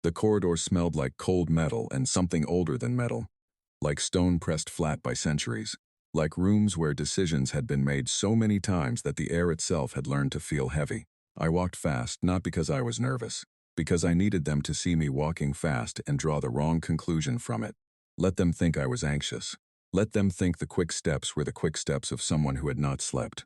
The corridor smelled like cold metal and something older than metal, like stone pressed flat by centuries, like rooms where decisions had been made so many times that the air itself had learned to feel heavy. I walked fast, not because I was nervous, because I needed them to see me walking fast and draw the wrong conclusion from it. Let them think I was anxious. Let them think the quick steps were the quick steps of someone who had not slept.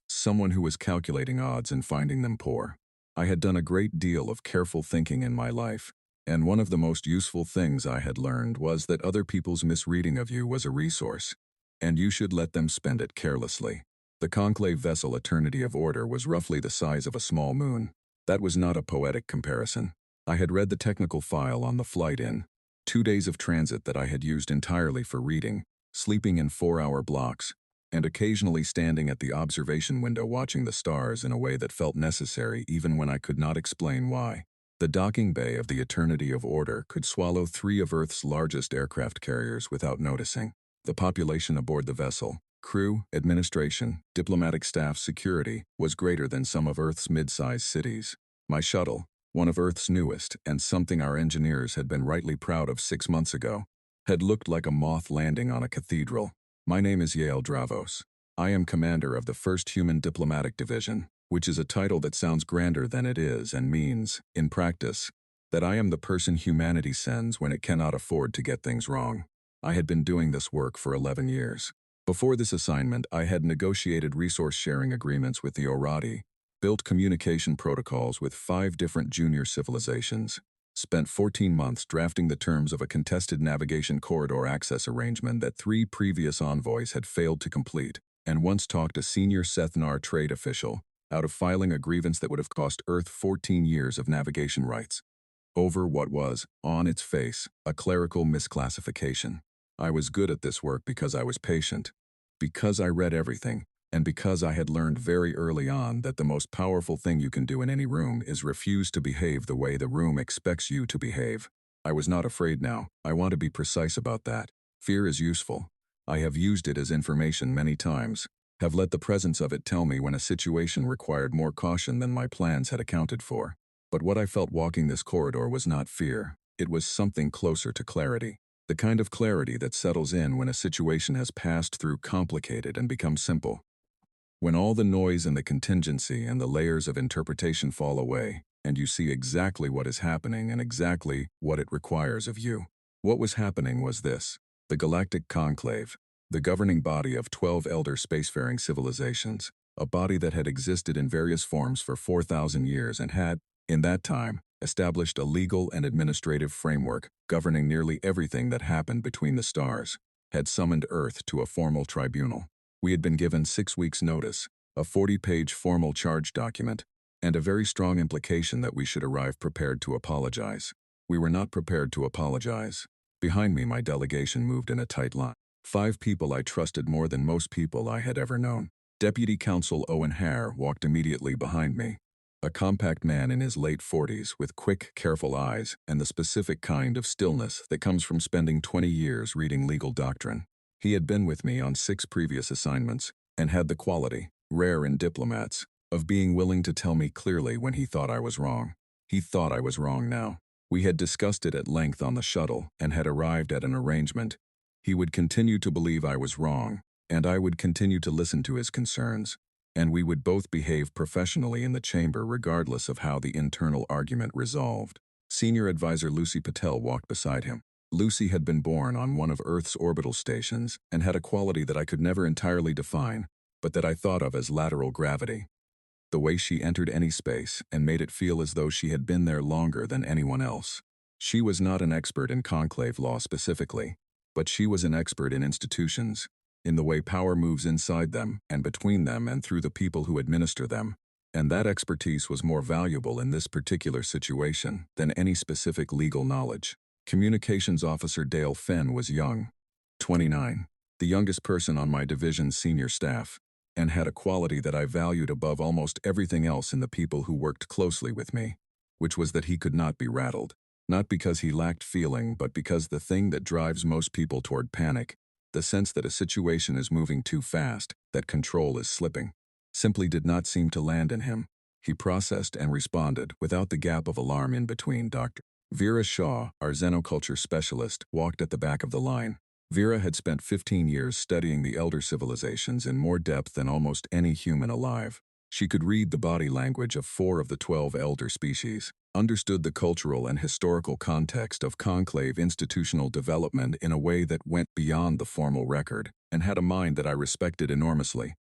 Someone who was calculating odds and finding them poor. I had done a great deal of careful thinking in my life, and one of the most useful things I had learned was that other people's misreading of you was a resource, and you should let them spend it carelessly. The conclave vessel Eternity of Order was roughly the size of a small moon. That was not a poetic comparison. I had read the technical file on the flight in 2 days of transit that I had used entirely for reading, sleeping in 4-hour blocks, and occasionally standing at the observation window watching the stars in a way that felt necessary even when I could not explain why. The docking bay of the Eternity of Order could swallow 3 of Earth's largest aircraft carriers without noticing. The population aboard the vessel, crew, administration, diplomatic staff, security, was greater than some of Earth's mid-sized cities. My shuttle, one of Earth's newest and something our engineers had been rightly proud of 6 months ago, had looked like a moth landing on a cathedral. My name is Yael Dravos. I am commander of the 1st Human Diplomatic Division, which is a title that sounds grander than it is and means, in practice, that I am the person humanity sends when it cannot afford to get things wrong. I had been doing this work for 11 years. Before this assignment, I had negotiated resource-sharing agreements with the Orati, built communication protocols with 5 different junior civilizations, spent 14 months drafting the terms of a contested navigation corridor access arrangement that 3 previous envoys had failed to complete, and once talked a senior Sethnar trade official out of filing a grievance that would have cost Earth 14 years of navigation rights, over what was, on its face, a clerical misclassification. I was good at this work because I was patient, because I read everything, and because I had learned very early on that the most powerful thing you can do in any room is refuse to behave the way the room expects you to behave. I was not afraid now. I want to be precise about that. Fear is useful. I have used it as information many times, have let the presence of it tell me when a situation required more caution than my plans had accounted for. But what I felt walking this corridor was not fear. It was something closer to clarity. The kind of clarity that settles in when a situation has passed through complicated and become simple. When all the noise and the contingency and the layers of interpretation fall away, and you see exactly what is happening and exactly what it requires of you. What was happening was this: the Galactic Conclave, the governing body of 12 elder spacefaring civilizations, a body that had existed in various forms for 4,000 years and had, in that time, established a legal and administrative framework governing nearly everything that happened between the stars, had summoned Earth to a formal tribunal. We had been given 6 weeks' notice, a 40-page formal charge document, and a very strong implication that we should arrive prepared to apologize. We were not prepared to apologize. Behind me, my delegation moved in a tight line. 5 people I trusted more than most people I had ever known. Deputy Counsel Owen Hare walked immediately behind me. A compact man in his late 40s with quick, careful eyes and the specific kind of stillness that comes from spending 20 years reading legal doctrine. He had been with me on 6 previous assignments and had the quality, rare in diplomats, of being willing to tell me clearly when he thought I was wrong. He thought I was wrong now. We had discussed it at length on the shuttle and had arrived at an arrangement. He would continue to believe I was wrong, and I would continue to listen to his concerns, and we would both behave professionally in the chamber regardless of how the internal argument resolved. Senior Advisor Lucy Patel walked beside him. Lucy had been born on one of Earth's orbital stations and had a quality that I could never entirely define, but that I thought of as lateral gravity. The way she entered any space and made it feel as though she had been there longer than anyone else. She was not an expert in conclave law specifically, but she was an expert in institutions, in the way power moves inside them and between them and through the people who administer them. And that expertise was more valuable in this particular situation than any specific legal knowledge. Communications Officer Dale Fenn was young, 29, the youngest person on my division's senior staff, and had a quality that I valued above almost everything else in the people who worked closely with me, which was that he could not be rattled, not because he lacked feeling, but because the thing that drives most people toward panic, the sense that a situation is moving too fast, that control is slipping, simply did not seem to land in him. He processed and responded without the gap of alarm in between. Dr. Vera Shaw, our xenoculture specialist, walked at the back of the line. Vera had spent 15 years studying the elder civilizations in more depth than almost any human alive. She could read the body language of 4 of the 12 elder species, understood the cultural and historical context of conclave institutional development in a way that went beyond the formal record, and had a mind that I respected enormously.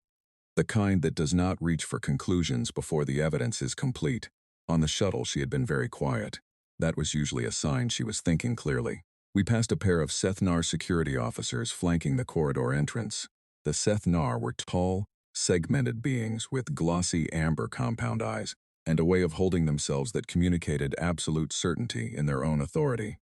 The kind that does not reach for conclusions before the evidence is complete. On the shuttle, she had been very quiet. That was usually a sign she was thinking clearly. We passed a pair of Seth-Nar security officers flanking the corridor entrance. The Seth-Nar were tall, segmented beings with glossy amber compound eyes, and a way of holding themselves that communicated absolute certainty in their own authority.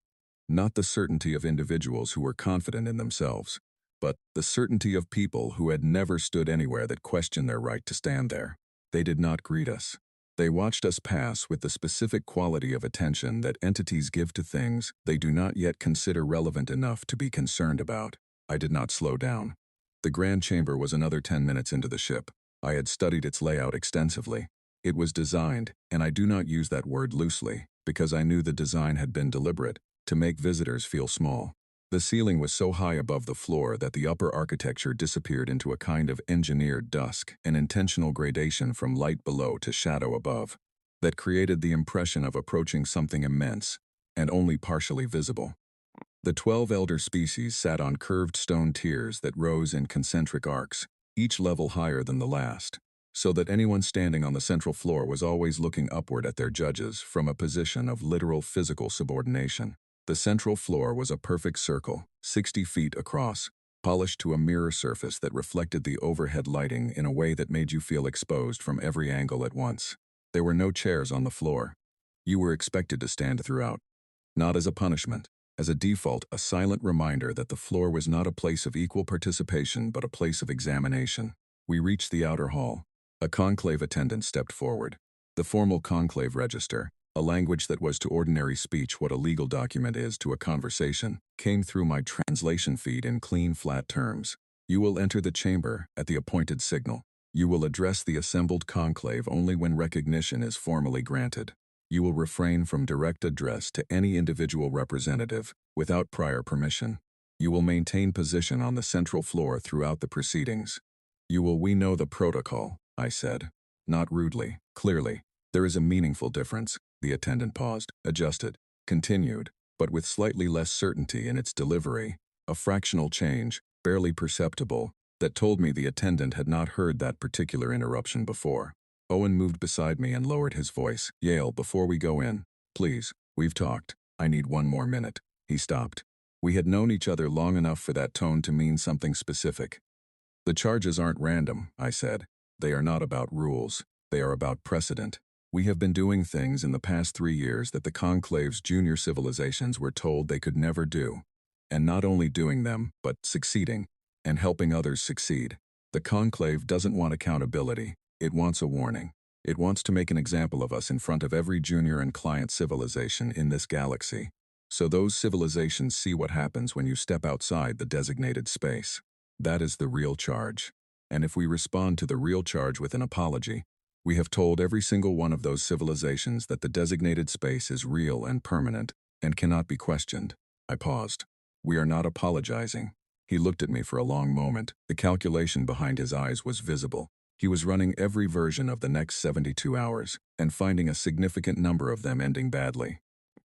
Not the certainty of individuals who were confident in themselves, but the certainty of people who had never stood anywhere that questioned their right to stand there. They did not greet us. They watched us pass with the specific quality of attention that entities give to things they do not yet consider relevant enough to be concerned about. I did not slow down. The grand chamber was another 10 minutes into the ship. I had studied its layout extensively. It was designed, and I do not use that word loosely, because I knew the design had been deliberate, to make visitors feel small. The ceiling was so high above the floor that the upper architecture disappeared into a kind of engineered dusk, an intentional gradation from light below to shadow above, that created the impression of approaching something immense, and only partially visible. The 12 elder species sat on curved stone tiers that rose in concentric arcs, each level higher than the last, so that anyone standing on the central floor was always looking upward at their judges from a position of literal physical subordination. The central floor was a perfect circle, 60 feet across, polished to a mirror surface that reflected the overhead lighting in a way that made you feel exposed from every angle at once. There were no chairs on the floor. You were expected to stand throughout. Not as a punishment, as a default, a silent reminder that the floor was not a place of equal participation but a place of examination. We reached the outer hall. A conclave attendant stepped forward. The formal conclave register, a language that was to ordinary speech what a legal document is to a conversation, came through my translation feed in clean, flat terms. You will enter the chamber at the appointed signal. You will address the assembled conclave only when recognition is formally granted. You will refrain from direct address to any individual representative without prior permission. You will maintain position on the central floor throughout the proceedings. We know the protocol, I said. Not rudely, clearly. There is a meaningful difference. The attendant paused, adjusted, continued, but with slightly less certainty in its delivery, a fractional change, barely perceptible, that told me the attendant had not heard that particular interruption before. Owen moved beside me and lowered his voice. Yale, before we go in, please, we've talked. I need 1 more minute. He stopped. We had known each other long enough for that tone to mean something specific. The charges aren't random, I said. They are not about rules. They are about precedent. We have been doing things in the past 3 years that the Conclave's junior civilizations were told they could never do. And not only doing them, but succeeding, and helping others succeed. The Conclave doesn't want accountability. It wants a warning. It wants to make an example of us in front of every junior and client civilization in this galaxy. So those civilizations see what happens when you step outside the designated space. That is the real charge. And if we respond to the real charge with an apology, we have told every single one of those civilizations that the designated space is real and permanent and cannot be questioned. I paused. We are not apologizing. He looked at me for a long moment. The calculation behind his eyes was visible. He was running every version of the next 72 hours and finding a significant number of them ending badly.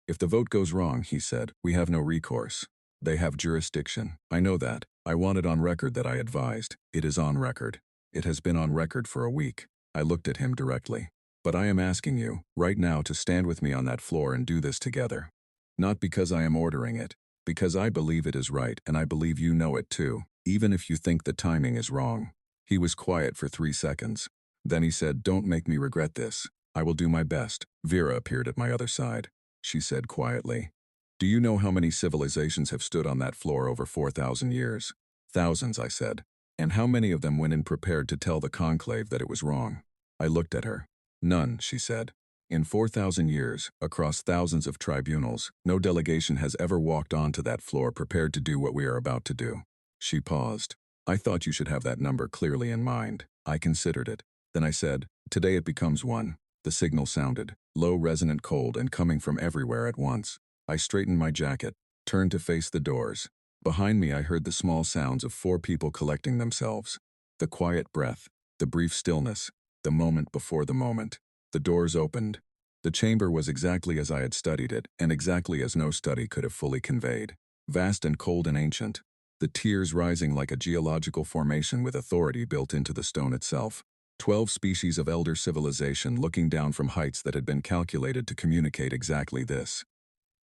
If the vote goes wrong, he said, we have no recourse. They have jurisdiction. I know that. I want it on record that I advised. It is on record. It has been on record for a week. I looked at him directly. But I am asking you, right now, to stand with me on that floor and do this together. Not because I am ordering it, because I believe it is right and I believe you know it too, even if you think the timing is wrong. He was quiet for 3 seconds. Then he said, don't make me regret this. I will do my best. Vera appeared at my other side. She said quietly, do you know how many civilizations have stood on that floor over 4,000 years? Thousands, I said. And how many of them went in prepared to tell the conclave that it was wrong? I looked at her. None, she said. In 4,000 years, across thousands of tribunals, no delegation has ever walked onto that floor prepared to do what we are about to do. She paused. I thought you should have that number clearly in mind. I considered it. Then I said, today it becomes 1. The signal sounded, low, resonant, cold, and coming from everywhere at once. I straightened my jacket, turned to face the doors. Behind me I heard the small sounds of 4 people collecting themselves. The quiet breath, the brief stillness, the moment before the moment. The doors opened. The chamber was exactly as I had studied it, and exactly as no study could have fully conveyed. Vast and cold and ancient. The tiers rising like a geological formation with authority built into the stone itself. 12 species of elder civilization looking down from heights that had been calculated to communicate exactly this.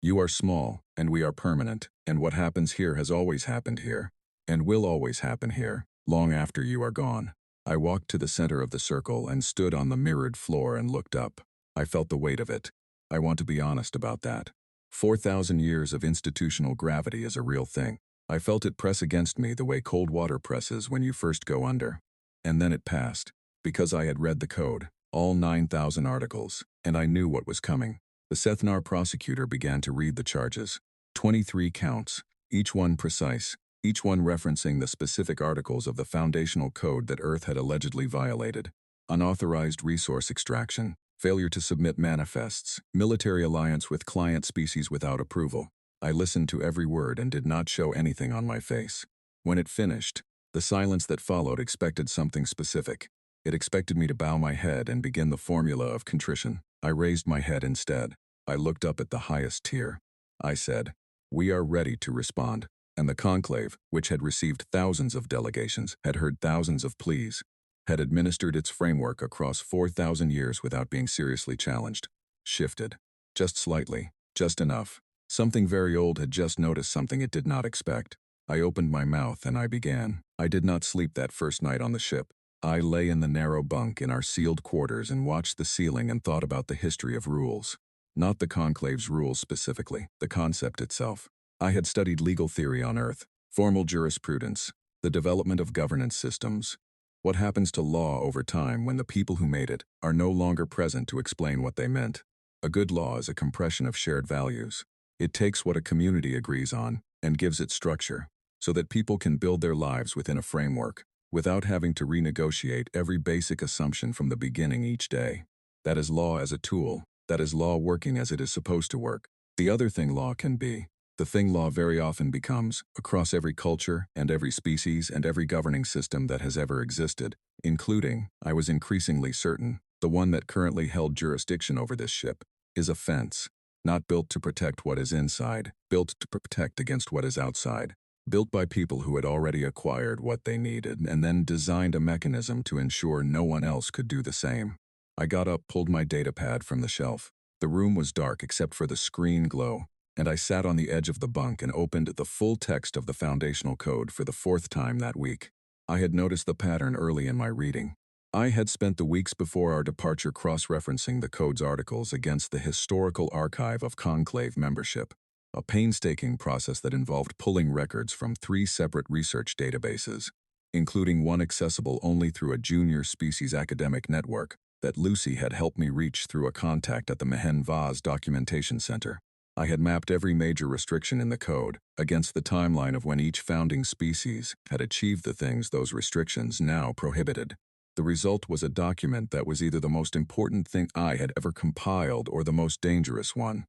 You are small, and we are permanent, and what happens here has always happened here, and will always happen here, long after you are gone. I walked to the center of the circle and stood on the mirrored floor and looked up. I felt the weight of it. I want to be honest about that. 4,000 years of institutional gravity is a real thing. I felt it press against me the way cold water presses when you first go under. And then it passed. Because I had read the code, all 9,000 articles, and I knew what was coming. The Sethnar prosecutor began to read the charges. 23 counts, each one precise, each one referencing the specific articles of the foundational code that Earth had allegedly violated. Unauthorized resource extraction, failure to submit manifests, military alliance with client species without approval. I listened to every word and did not show anything on my face. When it finished, the silence that followed expected something specific. It expected me to bow my head and begin the formula of contrition. I raised my head instead. I looked up at the highest tier. I said, "We are ready to respond." And the conclave, which had received thousands of delegations, had heard thousands of pleas, had administered its framework across 4,000 years without being seriously challenged, shifted. Just slightly, just enough. Something very old had just noticed something it did not expect. I opened my mouth and I began. I did not sleep that first night on the ship. I lay in the narrow bunk in our sealed quarters and watched the ceiling and thought about the history of rules. Not the conclave's rules specifically, the concept itself. I had studied legal theory on Earth, formal jurisprudence, the development of governance systems. What happens to law over time when the people who made it are no longer present to explain what they meant? A good law is a compression of shared values. It takes what a community agrees on and gives it structure, so that people can build their lives within a framework, without having to renegotiate every basic assumption from the beginning each day. That is law as a tool. That is law working as it is supposed to work. The other thing law can be, the thing law very often becomes, across every culture and every species and every governing system that has ever existed, including, I was increasingly certain, the one that currently held jurisdiction over this ship, is a fence. Not built to protect what is inside, built to protect against what is outside. Built by people who had already acquired what they needed and then designed a mechanism to ensure no one else could do the same. I got up, pulled my datapad from the shelf. The room was dark except for the screen glow, and I sat on the edge of the bunk and opened the full text of the foundational code for the 4th time that week. I had noticed the pattern early in my reading. I had spent the weeks before our departure cross-referencing the code's articles against the historical archive of conclave membership, a painstaking process that involved pulling records from 3 separate research databases, including one accessible only through a junior species academic network that Lucy had helped me reach through a contact at the Mehen Vaz Documentation Center. I had mapped every major restriction in the code against the timeline of when each founding species had achieved the things those restrictions now prohibited. The result was a document that was either the most important thing I had ever compiled or the most dangerous one.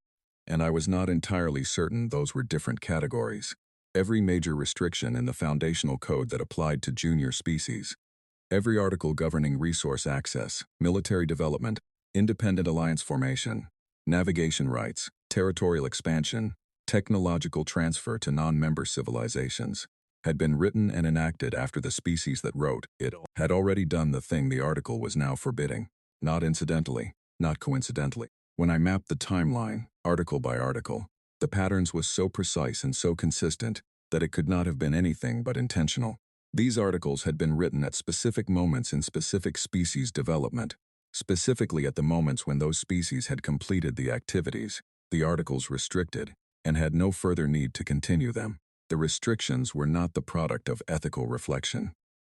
And I was not entirely certain those were different categories. Every major restriction in the foundational code that applied to junior species. Every article governing resource access, military development, independent alliance formation, navigation rights, territorial expansion, technological transfer to non-member civilizations, had been written and enacted after the species that wrote it had already done the thing the article was now forbidding. Not incidentally, not coincidentally. When I mapped the timeline, article by article, the patterns was so precise and so consistent that it could not have been anything but intentional. These articles had been written at specific moments in specific species development, specifically at the moments when those species had completed the activities the articles restricted and had no further need to continue them. The restrictions were not the product of ethical reflection.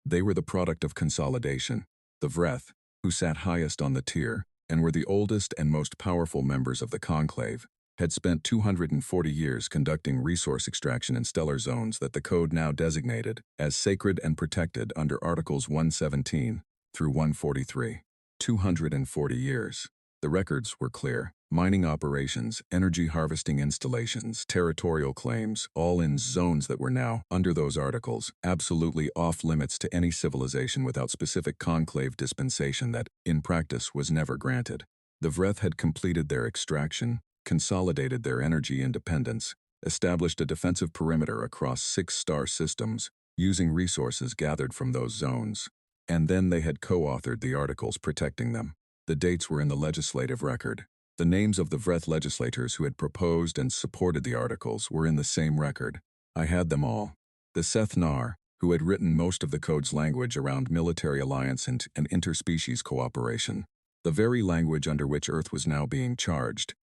They were the product of consolidation. The Vreth, who sat highest on the tier and were the oldest and most powerful members of the conclave, had spent 240 years conducting resource extraction in stellar zones that the code now designated as sacred and protected under Articles 117 through 143. 240 years. The records were clear. Mining operations, energy harvesting installations, territorial claims, all in zones that were now, under those articles, absolutely off limits to any civilization without specific conclave dispensation that, in practice, was never granted. The Vreth had completed their extraction, consolidated their energy independence, established a defensive perimeter across 6 star systems, using resources gathered from those zones. And then they had co-authored the articles protecting them. The dates were in the legislative record. The names of the Vreth legislators who had proposed and supported the articles were in the same record. I had them all. The Seth Nar, who had written most of the code's language around military alliance and interspecies cooperation, the very language under which Earth was now being charged,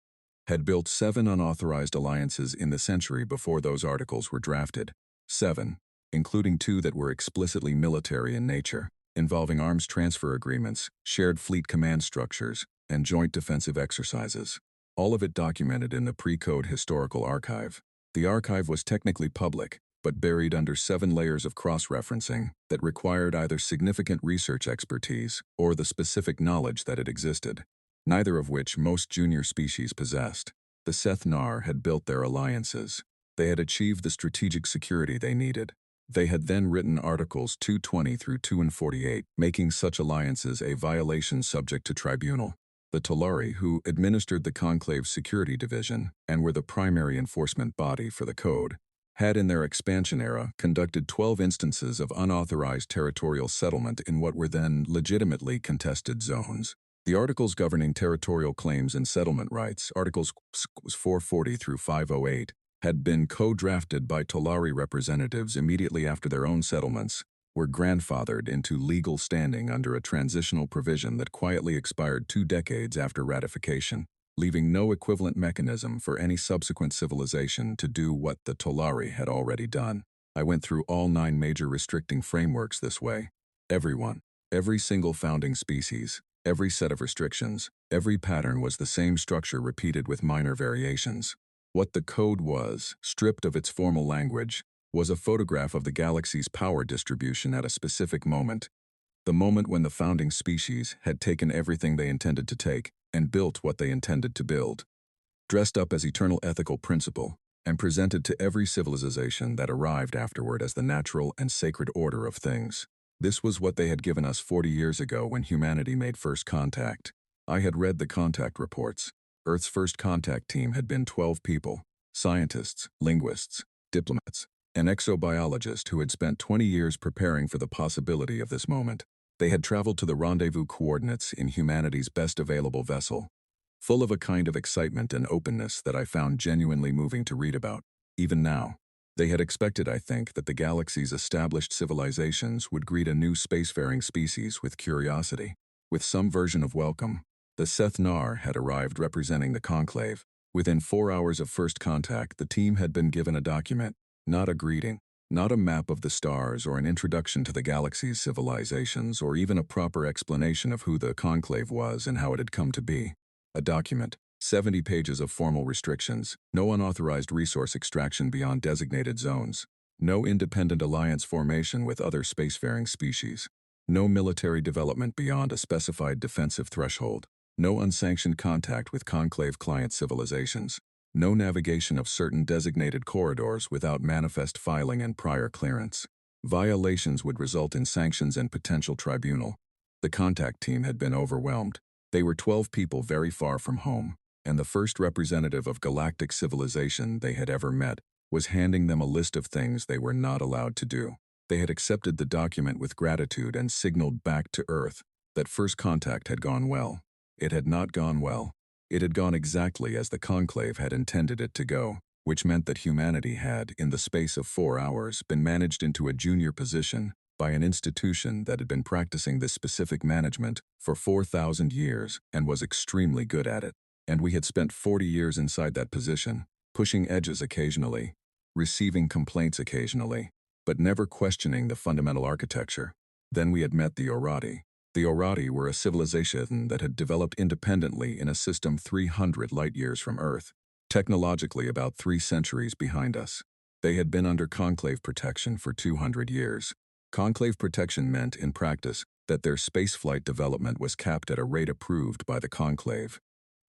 had built 7 unauthorized alliances in the century before those articles were drafted. 7, including 2 that were explicitly military in nature, involving arms transfer agreements, shared fleet command structures, and joint defensive exercises. All of it documented in the pre-code historical archive. The archive was technically public, but buried under 7 layers of cross-referencing that required either significant research expertise or the specific knowledge that it existed, neither of which most junior species possessed. The Seth Nar had built their alliances. They had achieved the strategic security they needed. They had then written Articles 220 through 248, making such alliances a violation subject to tribunal. The Tolari, who administered the Conclave's security division and were the primary enforcement body for the code, had in their expansion era conducted 12 instances of unauthorized territorial settlement in what were then legitimately contested zones. The articles governing territorial claims and settlement rights, Articles 440 through 508, had been co-drafted by Tolari representatives immediately after their own settlements, were grandfathered into legal standing under a transitional provision that quietly expired 2 decades after ratification, leaving no equivalent mechanism for any subsequent civilization to do what the Tolari had already done. I went through all 9 major restricting frameworks this way. Everyone, every single founding species, every set of restrictions, every pattern was the same structure repeated with minor variations. What the code was, stripped of its formal language, was a photograph of the galaxy's power distribution at a specific moment, the moment when the founding species had taken everything they intended to take and built what they intended to build, dressed up as eternal ethical principle, and presented to every civilization that arrived afterward as the natural and sacred order of things. This was what they had given us 40 years ago when humanity made first contact. I had read the contact reports. Earth's first contact team had been 12 people, scientists, linguists, diplomats, an exobiologist who had spent 20 years preparing for the possibility of this moment. They had traveled to the rendezvous coordinates in humanity's best available vessel, full of a kind of excitement and openness that I found genuinely moving to read about. Even now, they had expected, I think, that the galaxy's established civilizations would greet a new spacefaring species with curiosity, with some version of welcome. The Seth Nar had arrived representing the Conclave. Within 4 hours of first contact, the team had been given a document, not a greeting, not a map of the stars or an introduction to the galaxy's civilizations or even a proper explanation of who the Conclave was and how it had come to be. A document, 70 pages of formal restrictions, no unauthorized resource extraction beyond designated zones, no independent alliance formation with other spacefaring species, no military development beyond a specified defensive threshold, no unsanctioned contact with Conclave client civilizations, no navigation of certain designated corridors without manifest filing and prior clearance. Violations would result in sanctions and potential tribunal. The contact team had been overwhelmed. They were 12 people very far from home, and the first representative of galactic civilization they had ever met was handing them a list of things they were not allowed to do. They had accepted the document with gratitude and signaled back to Earth that first contact had gone well. It had not gone well. It had gone exactly as the Conclave had intended it to go, which meant that humanity had, in the space of 4 hours, been managed into a junior position by an institution that had been practicing this specific management for 4,000 years and was extremely good at it. And we had spent 40 years inside that position, pushing edges occasionally, receiving complaints occasionally, but never questioning the fundamental architecture. Then we had met the Orati. The Orati were a civilization that had developed independently in a system 300 light-years from Earth, technologically about 3 centuries behind us. They had been under Conclave protection for 200 years. Conclave protection meant, in practice, that their spaceflight development was capped at a rate approved by the Conclave.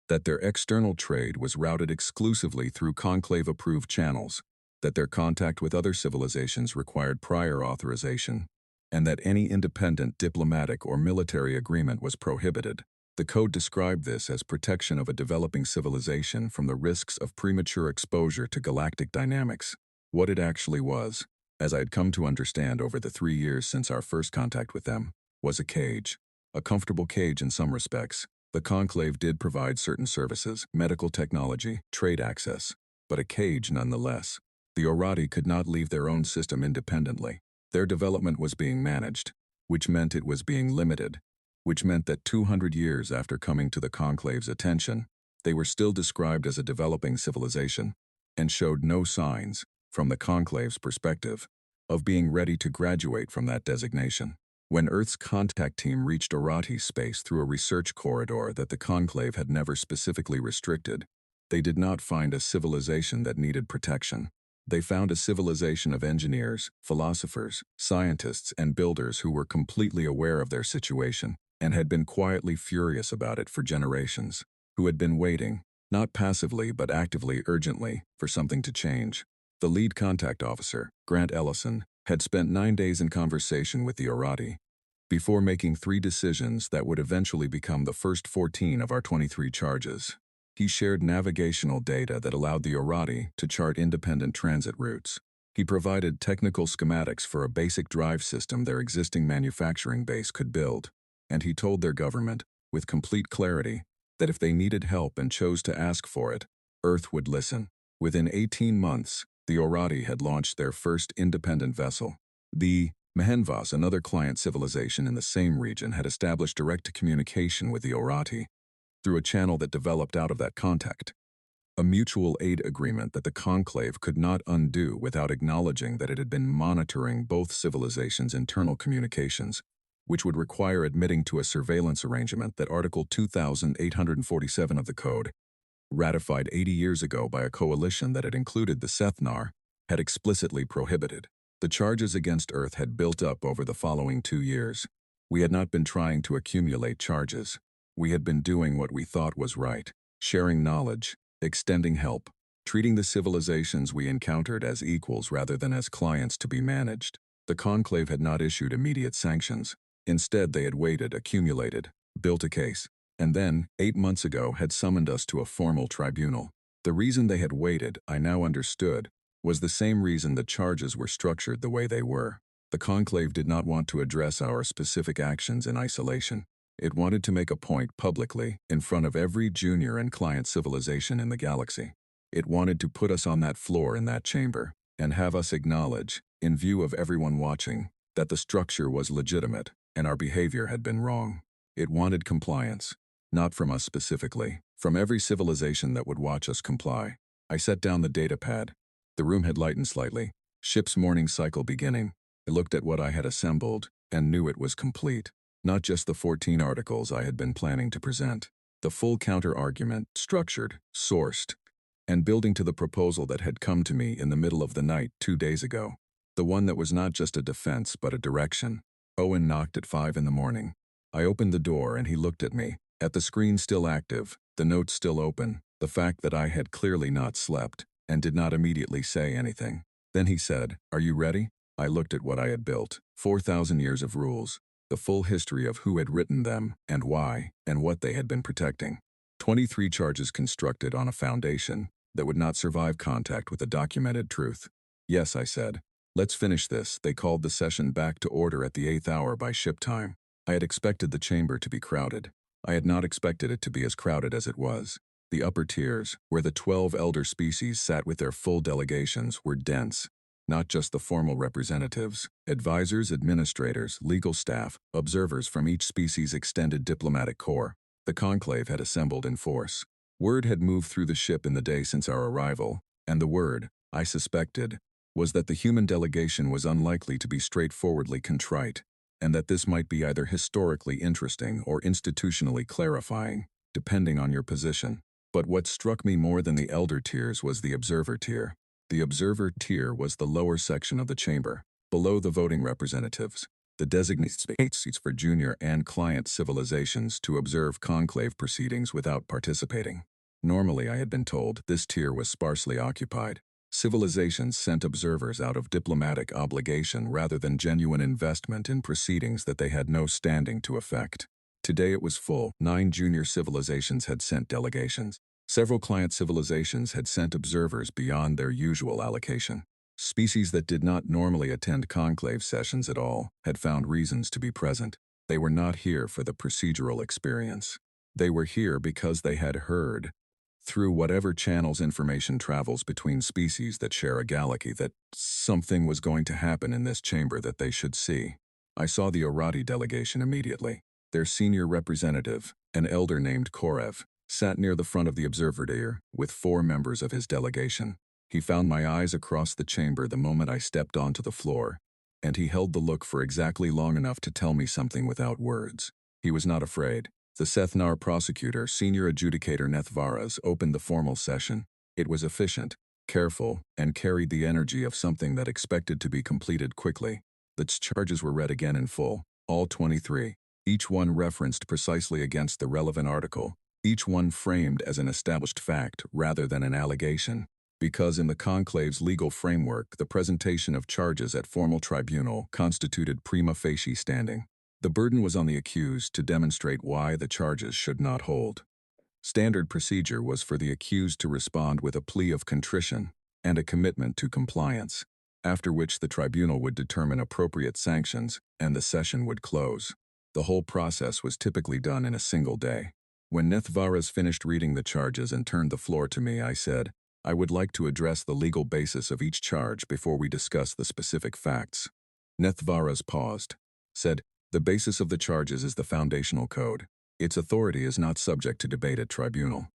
that their external trade was routed exclusively through conclave-approved channels, that their contact with other civilizations required prior authorization, and that any independent diplomatic or military agreement was prohibited. The code described this as protection of a developing civilization from the risks of premature exposure to galactic dynamics. What it actually was, as I had come to understand over the 3 years since our first contact with them, was a cage. A comfortable cage in some respects. The Conclave did provide certain services, medical technology, trade access, but a cage nonetheless. The Orati could not leave their own system independently. Their development was being managed, which meant it was being limited, which meant that 200 years after coming to the Conclave's attention, they were still described as a developing civilization, and showed no signs, from the Conclave's perspective, of being ready to graduate from that designation. When Earth's contact team reached Orati space through a research corridor that the Conclave had never specifically restricted, they did not find a civilization that needed protection. They found a civilization of engineers, philosophers, scientists, and builders who were completely aware of their situation and had been quietly furious about it for generations, who had been waiting, not passively but actively, urgently, for something to change. The lead contact officer, Grant Ellison, had spent 9 days in conversation with the Orati before making 3 decisions that would eventually become the first 14 of our 23 charges. He shared navigational data that allowed the Orati to chart independent transit routes. He provided technical schematics for a basic drive system their existing manufacturing base could build, and he told their government, with complete clarity, that if they needed help and chose to ask for it, Earth would listen. Within 18 months, the Orati had launched their first independent vessel. The Mehenvas, another client civilization in the same region, had established direct communication with the Orati through a channel that developed out of that contact. A mutual aid agreement that the Conclave could not undo without acknowledging that it had been monitoring both civilizations' internal communications, which would require admitting to a surveillance arrangement that Article 2847 of the Code, ratified 80 years ago by a coalition that had included the Sethnar, had explicitly prohibited. The charges against Earth had built up over the following 2 years. We had not been trying to accumulate charges. We had been doing what we thought was right, sharing knowledge, extending help, treating the civilizations we encountered as equals rather than as clients to be managed. The Conclave had not issued immediate sanctions. Instead, they had waited, accumulated, built a case, and then, 8 months ago, had summoned us to a formal tribunal. The reason they had waited, I now understood, was the same reason the charges were structured the way they were. The Conclave did not want to address our specific actions in isolation. It wanted to make a point publicly, in front of every junior and client civilization in the galaxy. It wanted to put us on that floor in that chamber, and have us acknowledge, in view of everyone watching, that the structure was legitimate, and our behavior had been wrong. It wanted compliance. Not from us specifically, from every civilization that would watch us comply. I set down the data pad. The room had lightened slightly. Ship's morning cycle beginning. I looked at what I had assembled, and knew it was complete. Not just the 14 articles I had been planning to present. The full counter-argument, structured, sourced, and building to the proposal that had come to me in the middle of the night 2 days ago. The one that was not just a defense but a direction. Owen knocked at 5 in the morning. I opened the door and he looked at me. At the screen still active, the notes still open, the fact that I had clearly not slept, and did not immediately say anything. Then he said, "Are you ready?" I looked at what I had built. 4,000 years of rules. The full history of who had written them, and why, and what they had been protecting. 23 charges constructed on a foundation that would not survive contact with the documented truth. "Yes," I said. "Let's finish this." They called the session back to order at the 8th hour by ship time. I had expected the chamber to be crowded. I had not expected it to be as crowded as it was. The upper tiers, where the 12 elder species sat with their full delegations, were dense. Not just the formal representatives, advisors, administrators, legal staff, observers from each species' extended diplomatic corps. The Conclave had assembled in force. Word had moved through the ship in the day since our arrival, and the word, I suspected, was that the human delegation was unlikely to be straightforwardly contrite, and that this might be either historically interesting or institutionally clarifying, depending on your position. But what struck me more than the elder tiers was the observer tier. The observer tier was the lower section of the chamber, below the voting representatives. the designated space seats for junior and client civilizations to observe conclave proceedings without participating. Normally, I had been told, this tier was sparsely occupied. Civilizations sent observers out of diplomatic obligation rather than genuine investment in proceedings that they had no standing to effect. Today it was full. 9 junior civilizations had sent delegations. Several client civilizations had sent observers beyond their usual allocation. Species that did not normally attend conclave sessions at all had found reasons to be present. They were not here for the procedural experience. They were here because they had heard, through whatever channels information travels between species that share a galaxy, that something was going to happen in this chamber that they should see. I saw the Orati delegation immediately. Their senior representative, an elder named Korev, sat near the front of the observatory with 4 members of his delegation. He found my eyes across the chamber the moment I stepped onto the floor, and he held the look for exactly long enough to tell me something without words. He was not afraid. The Sethnar prosecutor, senior adjudicator Nethvaras, opened the formal session. It was efficient, careful, and carried the energy of something that expected to be completed quickly. The charges were read again in full, all 23, each one referenced precisely against the relevant article, each one framed as an established fact rather than an allegation. Because in the conclave's legal framework, the presentation of charges at formal tribunal constituted prima facie standing. The burden was on the accused to demonstrate why the charges should not hold. Standard procedure was for the accused to respond with a plea of contrition and a commitment to compliance, after which the tribunal would determine appropriate sanctions and the session would close. The whole process was typically done in a single day. When Nethvaras finished reading the charges and turned the floor to me, I said, I would like to address the legal basis of each charge before we discuss the specific facts. Nethvaras paused, said, the basis of the charges is the foundational code. Its authority is not subject to debate at tribunal.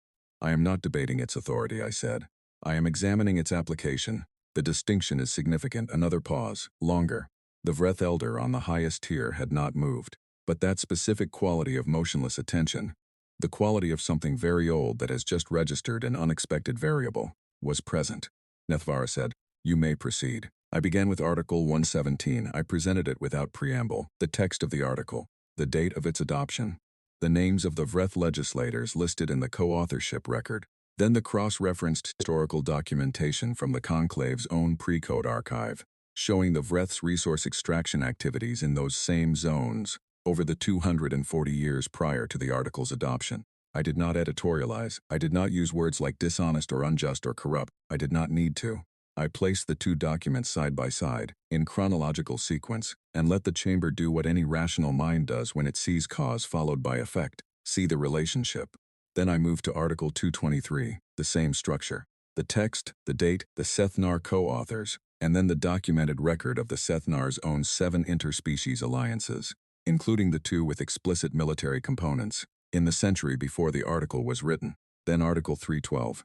I am not debating its authority, I said. I am examining its application. The distinction is significant. Another pause, longer. The Vreth elder on the highest tier had not moved, but that specific quality of motionless attention, the quality of something very old that has just registered an unexpected variable, was present. Nethvara said, you may proceed. I began with Article 117. I presented it without preamble, the text of the article, the date of its adoption, the names of the Vreth legislators listed in the co-authorship record, then the cross-referenced historical documentation from the conclave's own pre-code archive, showing the Vreth's resource extraction activities in those same zones over the 240 years prior to the article's adoption. I did not editorialize. I did not use words like dishonest or unjust or corrupt. I did not need to. I placed the 2 documents side by side, in chronological sequence, and let the chamber do what any rational mind does when it sees cause followed by effect, see the relationship. Then I moved to Article 223, the same structure. The text, the date, the Sethnar co-authors, and then the documented record of the Sethnar's own 7 interspecies alliances, including the 2 with explicit military components, in the century before the article was written. Then Article 312.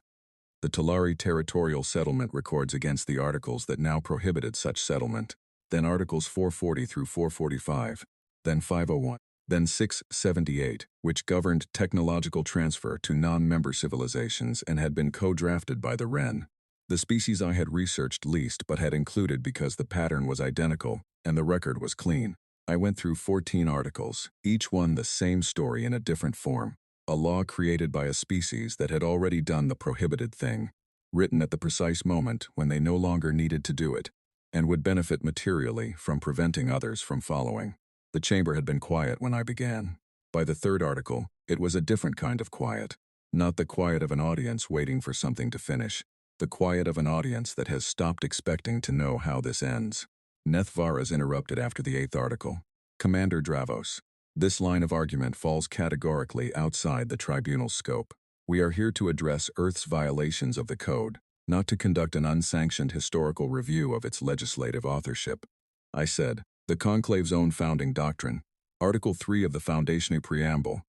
The Talari territorial settlement records against the articles that now prohibited such settlement. Then Articles 440 through 445. Then 501. Then 678, which governed technological transfer to non-member civilizations and had been co-drafted by the Wren, the species I had researched least but had included because the pattern was identical and the record was clean. I went through 14 articles, each one the same story in a different form. A law created by a species that had already done the prohibited thing, written at the precise moment when they no longer needed to do it, and would benefit materially from preventing others from following. The chamber had been quiet when I began. By the 3rd article, it was a different kind of quiet. Not the quiet of an audience waiting for something to finish. The quiet of an audience that has stopped expecting to know how this ends. Nethvaras interrupted after the 8th article. Commander Dravos, this line of argument falls categorically outside the tribunal's scope. We are here to address Earth's violations of the code, not to conduct an unsanctioned historical review of its legislative authorship. I said, the conclave's own founding doctrine, Article 3 of the Foundational Preamble,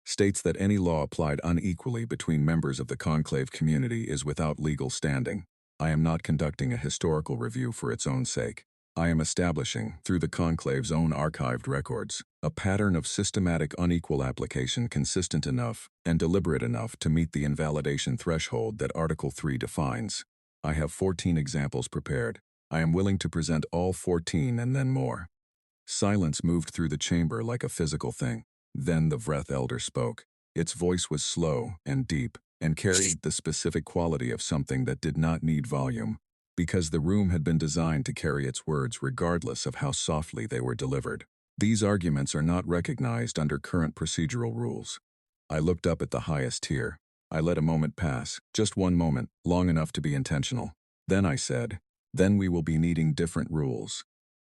states that any law applied unequally between members of the conclave community is without legal standing. I am not conducting a historical review for its own sake. I am establishing, through the conclave's own archived records, a pattern of systematic unequal application consistent enough and deliberate enough to meet the invalidation threshold that Article 3 defines. I have 14 examples prepared. I am willing to present all 14 and then more. Silence moved through the chamber like a physical thing. Then the Vreth Elder spoke. Its voice was slow and deep, and carried the specific quality of something that did not need volume, because the room had been designed to carry its words regardless of how softly they were delivered. These arguments are not recognized under current procedural rules. I looked up at the highest tier. I let a moment pass, just one moment, long enough to be intentional. Then I said, "Then we will be needing different rules."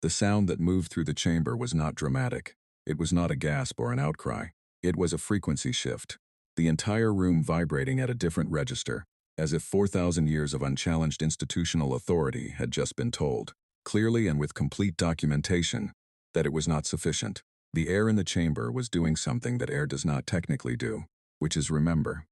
The sound that moved through the chamber was not dramatic. It was not a gasp or an outcry. It was a frequency shift. The entire room vibrating at a different register, as if 4,000 years of unchallenged institutional authority had just been told, clearly and with complete documentation, that it was not sufficient. The air in the chamber was doing something that air does not technically do, which is remember.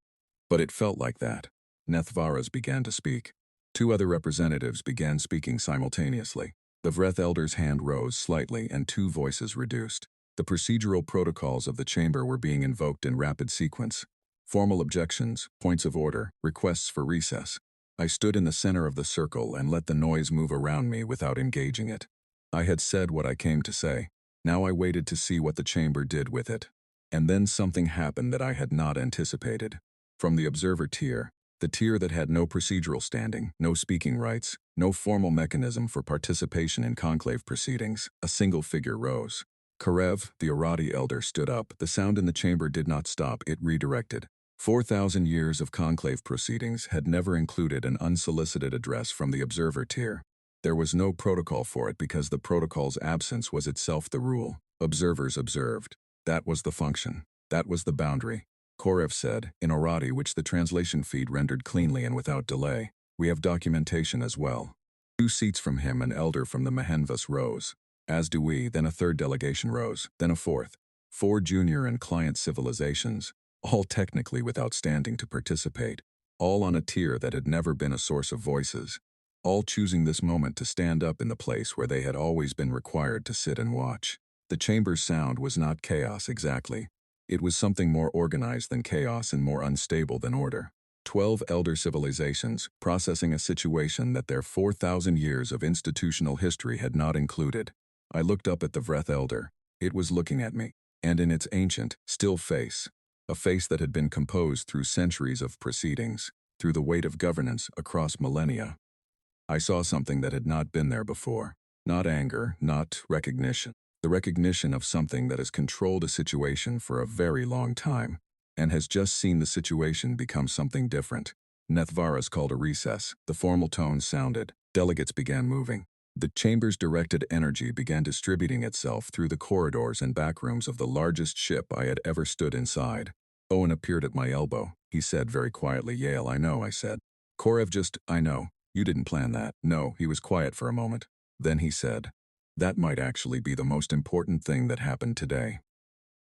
But it felt like that. Nethvaras began to speak. Two other representatives began speaking simultaneously. The Vreth Elder's hand rose slightly and two voices reduced. The procedural protocols of the chamber were being invoked in rapid sequence. Formal objections, points of order, requests for recess. I stood in the center of the circle and let the noise move around me without engaging it. I had said what I came to say. Now I waited to see what the chamber did with it. And then something happened that I had not anticipated. From the observer tier, the tier that had no procedural standing, no speaking rights, no formal mechanism for participation in conclave proceedings, a single figure rose. Karev, the Arati elder, stood up. The sound in the chamber did not stop, it redirected. 4,000 years of conclave proceedings had never included an unsolicited address from the observer tier. There was no protocol for it because the protocol's absence was itself the rule. Observers observed. That was the function. That was the boundary. Korev said, in Arati, which the translation feed rendered cleanly and without delay. We have documentation as well. 2 seats from him, an elder from the Mehenvas rose. As do we, then a third delegation rose, then a fourth. 4 junior and client civilizations, all technically without standing to participate, all on a tier that had never been a source of voices, all choosing this moment to stand up in the place where they had always been required to sit and watch. The chamber's sound was not chaos exactly. It was something more organized than chaos and more unstable than order. 12 elder civilizations processing a situation that their 4,000 years of institutional history had not included. I looked up at the Vreth Elder. It was looking at me, and in its ancient, still face, a face that had been composed through centuries of proceedings, through the weight of governance across millennia. I saw something that had not been there before. Not anger, not recognition. The recognition of something that has controlled a situation for a very long time, and has just seen the situation become something different. Nethvaras called a recess. The formal tones sounded. Delegates began moving. The chamber's directed energy began distributing itself through the corridors and backrooms of the largest ship I had ever stood inside. Owen appeared at my elbow. He said very quietly, "Yale, I know," I said. Korev just, "I know. You didn't plan that." No, he was quiet for a moment. Then he said, "That might actually be the most important thing that happened today."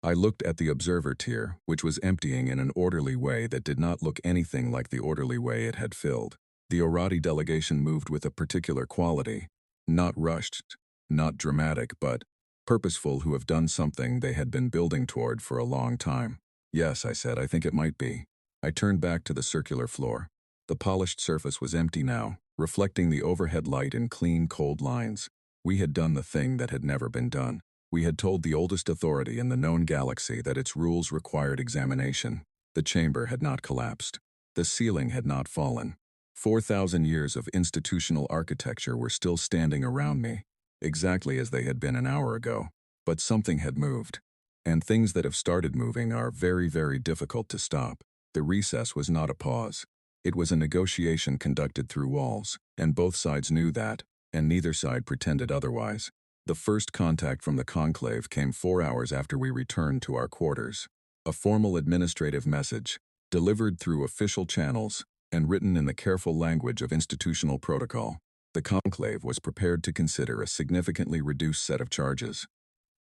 I looked at the observer tier, which was emptying in an orderly way that did not look anything like the orderly way it had filled. The Orati delegation moved with a particular quality. Not rushed, not dramatic, but purposeful, who have done something they had been building toward for a long time. "Yes," I said, "I think it might be." I turned back to the circular floor. The polished surface was empty now, reflecting the overhead light in clean, cold lines. We had done the thing that had never been done. We had told the oldest authority in the known galaxy that its rules required examination. The chamber had not collapsed. The ceiling had not fallen. 4,000 years of institutional architecture were still standing around me, exactly as they had been an hour ago. But something had moved. And things that have started moving are very, very difficult to stop. The recess was not a pause. It was a negotiation conducted through walls, and both sides knew that, and neither side pretended otherwise. The first contact from the conclave came 4 hours after we returned to our quarters. A formal administrative message, delivered through official channels, and written in the careful language of institutional protocol. The conclave was prepared to consider a significantly reduced set of charges.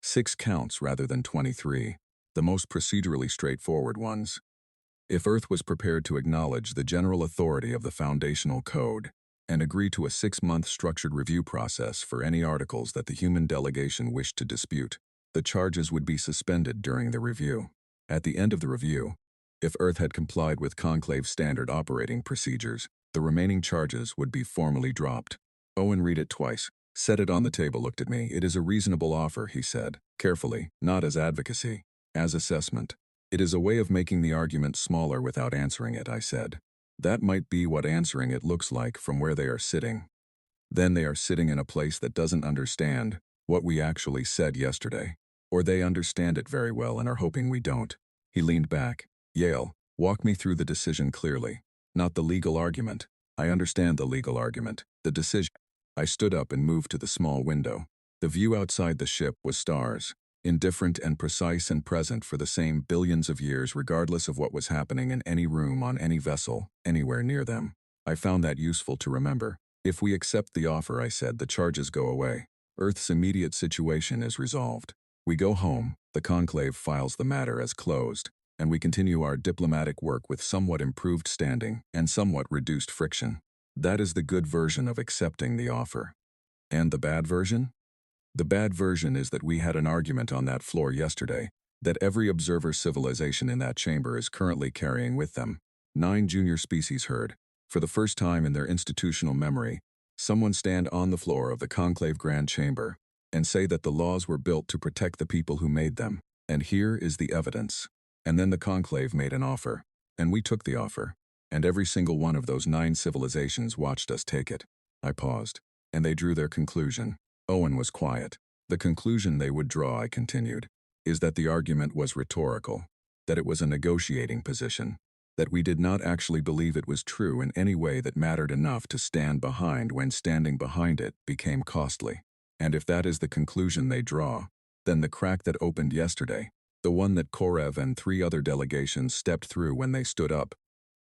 6 counts rather than 23, the most procedurally straightforward ones. If Earth was prepared to acknowledge the general authority of the foundational code, and agree to a 6-month structured review process for any articles that the human delegation wished to dispute, the charges would be suspended during the review. At the end of the review, if Earth had complied with Conclave's standard operating procedures, the remaining charges would be formally dropped. Owen read it twice. Set it on the table, looked at me. It is a reasonable offer, he said, carefully, not as advocacy, as assessment. It is a way of making the argument smaller without answering it, I said. That might be what answering it looks like from where they are sitting. Then they are sitting in a place that doesn't understand what we actually said yesterday. Or they understand it very well and are hoping we don't. He leaned back. Yale, walk me through the decision clearly. Not the legal argument. I understand the legal argument. The decision. I stood up and moved to the small window. The view outside the ship was stars, indifferent and precise and present for the same billions of years regardless of what was happening in any room on any vessel, anywhere near them. I found that useful to remember. If we accept the offer, I said, the charges go away. Earth's immediate situation is resolved. We go home, the conclave files the matter as closed, and we continue our diplomatic work with somewhat improved standing and somewhat reduced friction. That is the good version of accepting the offer. And the bad version? The bad version is that we had an argument on that floor yesterday that every observer civilization in that chamber is currently carrying with them. 9 junior species heard, for the first time in their institutional memory, someone stand on the floor of the conclave grand chamber and say that the laws were built to protect the people who made them. And here is the evidence. And then the conclave made an offer, and we took the offer. And every single one of those 9 civilizations watched us take it. I paused, and they drew their conclusion. Owen was quiet. The conclusion they would draw, I continued, is that the argument was rhetorical, that it was a negotiating position, that we did not actually believe it was true in any way that mattered enough to stand behind when standing behind it became costly. And if that is the conclusion they draw, then the crack that opened yesterday, the one that Korev and 3 other delegations stepped through when they stood up,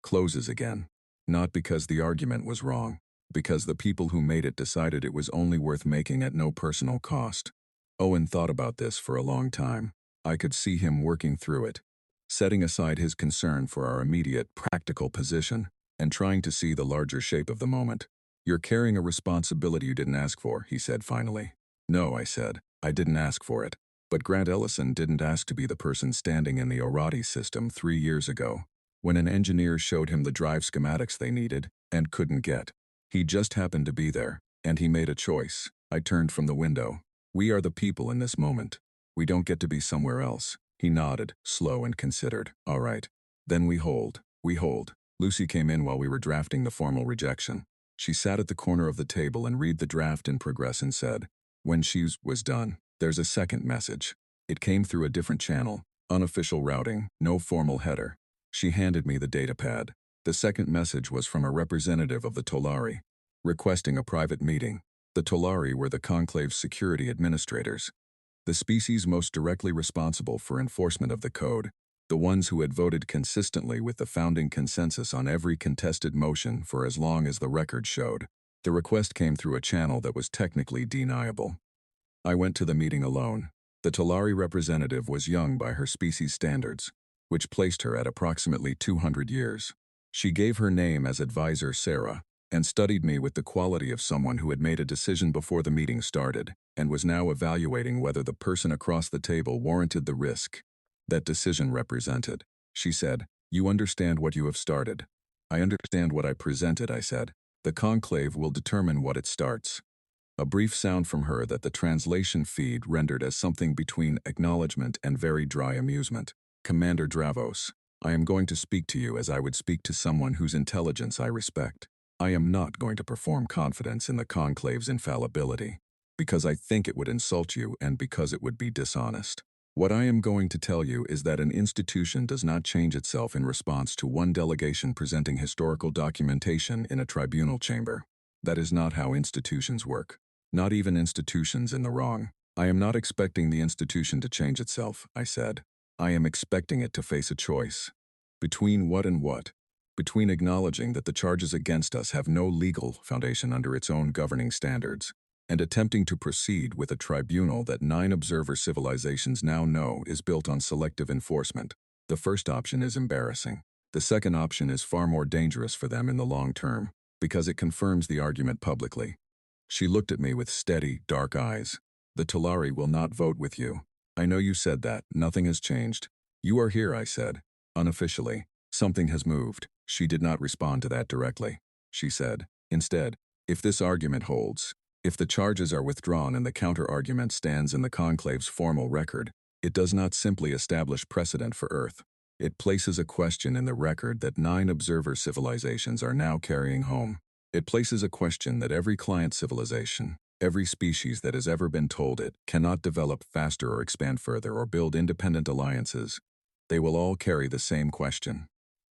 closes again. Not because the argument was wrong, because the people who made it decided it was only worth making at no personal cost. Owen thought about this for a long time. I could see him working through it, setting aside his concern for our immediate, practical position, and trying to see the larger shape of the moment. You're carrying a responsibility you didn't ask for, he said finally. No, I said, I didn't ask for it. But Grant Ellison didn't ask to be the person standing in the Orati system 3 years ago, when an engineer showed him the drive schematics they needed and couldn't get. He just happened to be there, and he made a choice. I turned from the window. We are the people in this moment. We don't get to be somewhere else. He nodded, slow and considered. All right. Then we hold. We hold. Lucy came in while we were drafting the formal rejection. She sat at the corner of the table and read the draft in progress and said, when she was done, there's a second message. It came through a different channel, unofficial routing, no formal header. She handed me the datapad. The second message was from a representative of the Tolari, requesting a private meeting. The Tolari were the conclave's security administrators, the species most directly responsible for enforcement of the code, the ones who had voted consistently with the founding consensus on every contested motion for as long as the record showed. The request came through a channel that was technically deniable. I went to the meeting alone. The Tolari representative was young by her species standards, which placed her at approximately 200 years. She gave her name as advisor Sarah, and studied me with the quality of someone who had made a decision before the meeting started, and was now evaluating whether the person across the table warranted the risk that decision represented. She said, "You understand what you have started." "I understand what I presented," I said. "The conclave will determine what it starts." A brief sound from her that the translation feed rendered as something between acknowledgement and very dry amusement. "Commander Dravos, I am going to speak to you as I would speak to someone whose intelligence I respect. I am not going to perform confidence in the conclave's infallibility, because I think it would insult you and because it would be dishonest. What I am going to tell you is that an institution does not change itself in response to one delegation presenting historical documentation in a tribunal chamber. That is not how institutions work. Not even institutions in the wrong. I am not expecting the institution to change itself," I said. "I am expecting it to face a choice. Between what and what? Between acknowledging that the charges against us have no legal foundation under its own governing standards, and attempting to proceed with a tribunal that 9 observer civilizations now know is built on selective enforcement. The first option is embarrassing. The second option is far more dangerous for them in the long term, because it confirms the argument publicly." She looked at me with steady, dark eyes. "The Tolari will not vote with you. I know you said that. Nothing has changed. You are here," I said. "Unofficially. Something has moved." She did not respond to that directly. She said, instead, "If this argument holds, If the charges are withdrawn and the counter-argument stands in the conclave's formal record, it does not simply establish precedent for Earth. It places a question in the record that 9 observer civilizations are now carrying home. It places a question that every client civilization, every species that has ever been told it, cannot develop faster or expand further or build independent alliances. They will all carry the same question.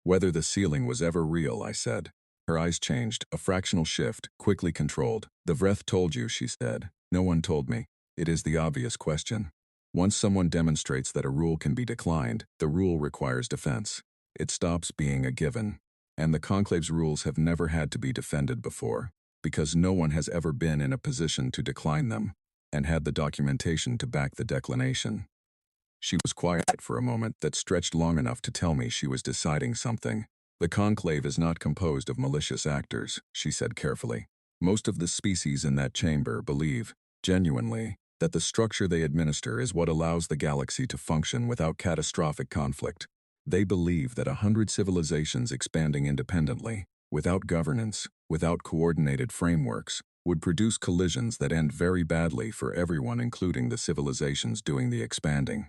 Whether the ceiling was ever real, I said. Her eyes changed, a fractional shift, quickly controlled. The Vreth told you, she said. No one told me. It is the obvious question. Once someone demonstrates that a rule can be declined, the rule requires defense. It stops being a given. And the Conclave's rules have never had to be defended before, because no one has ever been in a position to decline them, and had the documentation to back the declination. She was quiet for a moment that stretched long enough to tell me she was deciding something. The Conclave is not composed of malicious actors, she said carefully. Most of the species in that chamber believe, genuinely, that the structure they administer is what allows the galaxy to function without catastrophic conflict. They believe that 100 civilizations expanding independently, without governance, without coordinated frameworks, would produce collisions that end very badly for everyone, including the civilizations doing the expanding.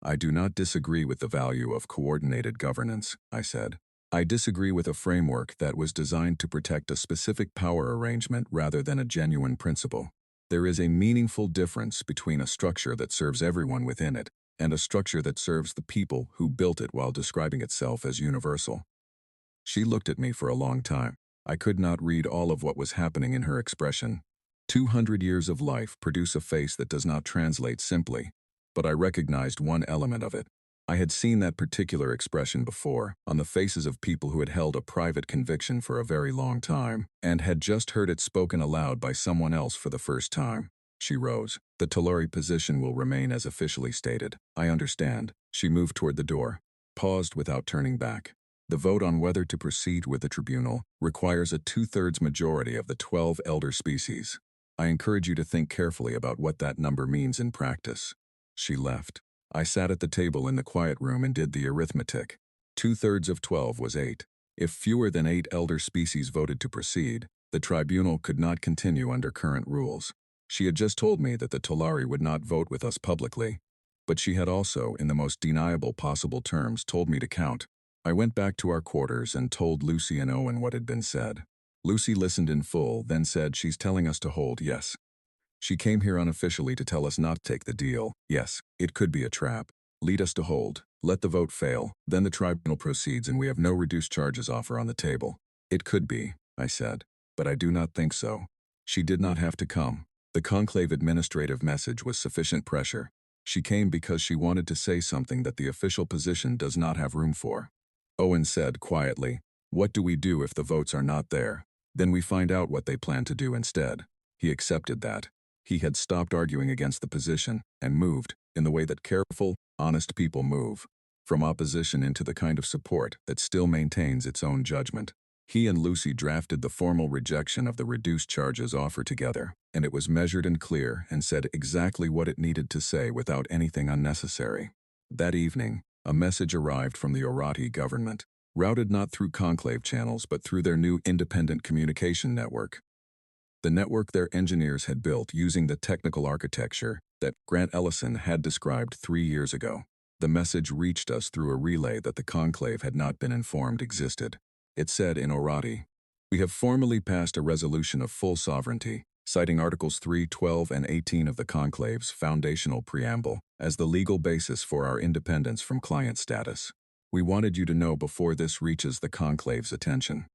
I do not disagree with the value of coordinated governance, I said. I disagree with a framework that was designed to protect a specific power arrangement rather than a genuine principle. There is a meaningful difference between a structure that serves everyone within it and a structure that serves the people who built it while describing itself as universal. She looked at me for a long time. I could not read all of what was happening in her expression. 200 years of life produce a face that does not translate simply, but I recognized one element of it. I had seen that particular expression before, on the faces of people who had held a private conviction for a very long time, and had just heard it spoken aloud by someone else for the first time. She rose. The Talari position will remain as officially stated. I understand. She moved toward the door, paused without turning back. The vote on whether to proceed with the tribunal requires a 2/3 majority of the 12 elder species. I encourage you to think carefully about what that number means in practice. She left. I sat at the table in the quiet room and did the arithmetic. 2/3 of 12 was 8. If fewer than 8 elder species voted to proceed, the tribunal could not continue under current rules. She had just told me that the Talari would not vote with us publicly, but she had also, in the most deniable possible terms, told me to count. I went back to our quarters and told Lucy and Owen what had been said. Lucy listened in full, then said, "She's telling us to hold, yes. She came here unofficially to tell us not to take the deal. Yes, it could be a trap. Lead us to hold. Let the vote fail. Then the tribunal proceeds and we have no reduced charges offer on the table." It could be, I said, but I do not think so. She did not have to come. The conclave administrative message was sufficient pressure. She came because she wanted to say something that the official position does not have room for. Owen said quietly, "What do we do if the votes are not there? Then we find out what they plan to do instead." He accepted that. He had stopped arguing against the position and moved, in the way that careful, honest people move, from opposition into the kind of support that still maintains its own judgment. He and Lucy drafted the formal rejection of the reduced charges offer together, and it was measured and clear and said exactly what it needed to say without anything unnecessary. That evening, a message arrived from the Orati government, routed not through conclave channels but through their new independent communication network. The network their engineers had built using the technical architecture that Grant Ellison had described 3 years ago. The message reached us through a relay that the conclave had not been informed existed. It said in Orati, "We have formally passed a resolution of full sovereignty, citing Articles 3, 12, and 18 of the conclave's foundational preamble as the legal basis for our independence from client status. We wanted you to know before this reaches the conclave's attention."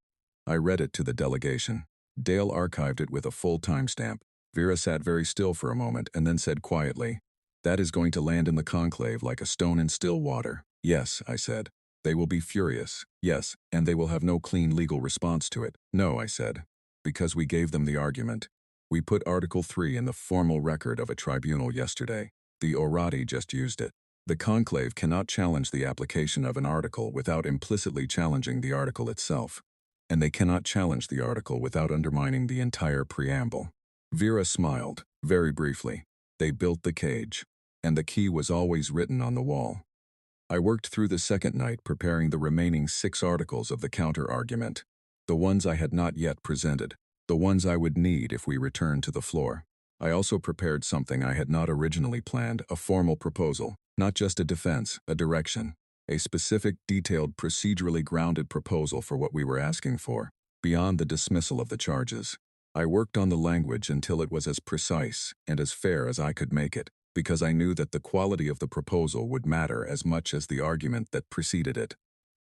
I read it to the delegation. Dale archived it with a full timestamp. Vera sat very still for a moment and then said quietly, "That is going to land in the conclave like a stone in still water." "Yes," I said. "They will be furious. Yes, and they will have no clean legal response to it." "No," I said. "Because we gave them the argument. We put Article 3 in the formal record of a tribunal yesterday. The Orati just used it. The conclave cannot challenge the application of an article without implicitly challenging the article itself. And they cannot challenge the article without undermining the entire preamble." Vera smiled, very briefly. They built the cage, and the key was always written on the wall. I worked through the second night preparing the remaining 6 articles of the counter-argument, the ones I had not yet presented, the ones I would need if we returned to the floor. I also prepared something I had not originally planned, a formal proposal, not just a defense, a direction, a specific, detailed, procedurally grounded proposal for what we were asking for, beyond the dismissal of the charges. I worked on the language until it was as precise and as fair as I could make it, because I knew that the quality of the proposal would matter as much as the argument that preceded it,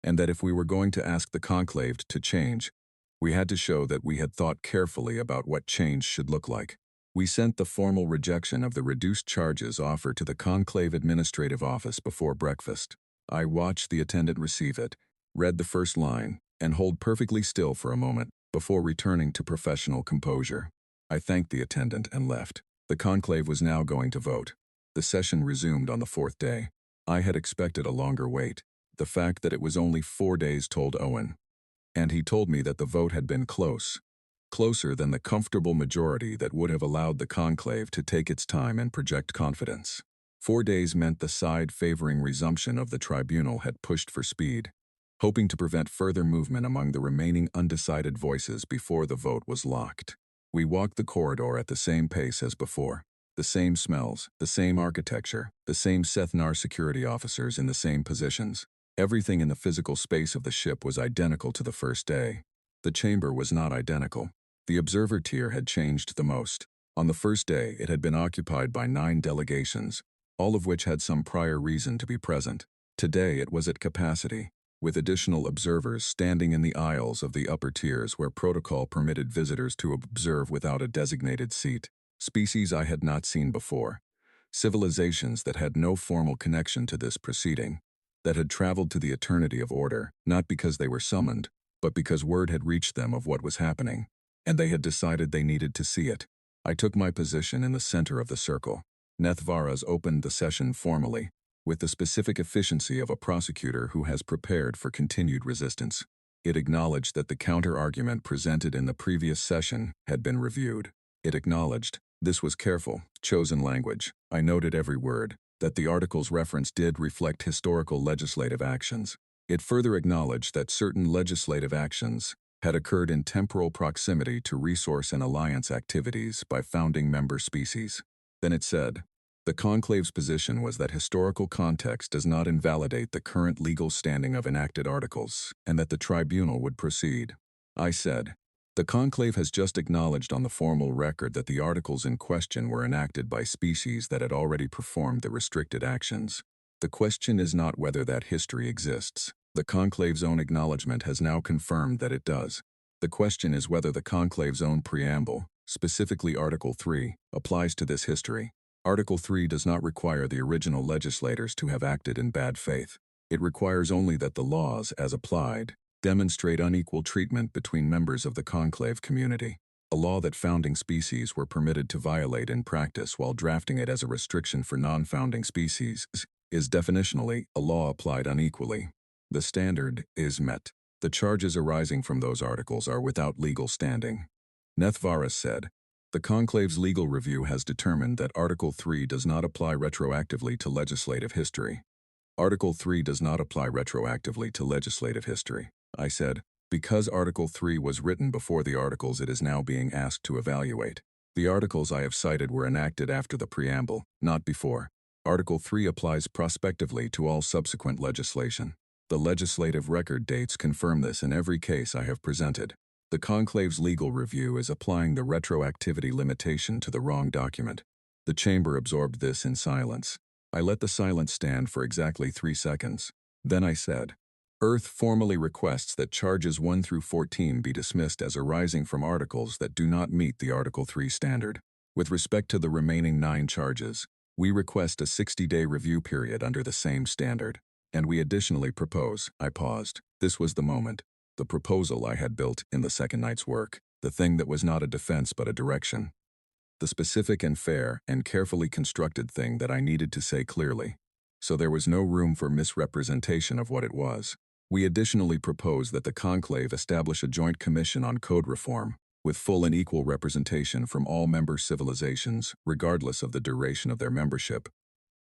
and that if we were going to ask the conclave to change, we had to show that we had thought carefully about what change should look like. We sent the formal rejection of the reduced charges offer to the conclave administrative office before breakfast. I watched the attendant receive it, read the first line, and hold perfectly still for a moment before returning to professional composure. I thanked the attendant and left. The conclave was now going to vote. The session resumed on the fourth day. I had expected a longer wait. The fact that it was only 4 days told Owen. And he told me that the vote had been close. Closer than the comfortable majority that would have allowed the conclave to take its time and project confidence. 4 days meant the side favoring resumption of the tribunal had pushed for speed, hoping to prevent further movement among the remaining undecided voices before the vote was locked. We walked the corridor at the same pace as before. The same smells, the same architecture, the same Sethnar security officers in the same positions. Everything in the physical space of the ship was identical to the first day. The chamber was not identical. The observer tier had changed the most. On the first day, it had been occupied by 9 delegations, all of which had some prior reason to be present. Today it was at capacity, with additional observers standing in the aisles of the upper tiers where protocol permitted visitors to observe without a designated seat. Species I had not seen before. Civilizations that had no formal connection to this proceeding, that had traveled to the eternity of order, not because they were summoned, but because word had reached them of what was happening, and they had decided they needed to see it. I took my position in the center of the circle. Nethvaras opened the session formally, with the specific efficiency of a prosecutor who has prepared for continued resistance. It acknowledged that the counter-argument presented in the previous session had been reviewed. It acknowledged, this was careful, chosen language, I noted every word, that the article's reference did reflect historical legislative actions. It further acknowledged that certain legislative actions had occurred in temporal proximity to resource and alliance activities by founding member species. Then it said, the conclave's position was that historical context does not invalidate the current legal standing of enacted articles, and that the tribunal would proceed. I said, the conclave has just acknowledged on the formal record that the articles in question were enacted by species that had already performed the restricted actions. The question is not whether that history exists. The conclave's own acknowledgement has now confirmed that it does. The question is whether the conclave's own preamble, specifically Article 3, applies to this history. Article 3 does not require the original legislators to have acted in bad faith. It requires only that the laws, as applied, demonstrate unequal treatment between members of the conclave community. A law that founding species were permitted to violate in practice while drafting it as a restriction for non-founding species is definitionally a law applied unequally. The standard is met. The charges arising from those articles are without legal standing. Nethvaras said, the conclave's legal review has determined that Article 3 does not apply retroactively to legislative history. Article 3 does not apply retroactively to legislative history. I said, because Article 3 was written before the articles it is now being asked to evaluate. The articles I have cited were enacted after the preamble, not before. Article 3 applies prospectively to all subsequent legislation. The legislative record dates confirm this in every case I have presented. The conclave's legal review is applying the retroactivity limitation to the wrong document. The chamber absorbed this in silence. I let the silence stand for exactly 3 seconds. Then I said, Earth formally requests that charges 1 through 14 be dismissed as arising from articles that do not meet the Article 3 standard. With respect to the remaining 9 charges, we request a 60-day review period under the same standard. And we additionally propose, I paused. This was the moment. The proposal I had built in the second night's work, the thing that was not a defense but a direction. The specific and fair and carefully constructed thing that I needed to say clearly. So there was no room for misrepresentation of what it was. We additionally propose that the conclave establish a joint commission on code reform, with full and equal representation from all member civilizations, regardless of the duration of their membership,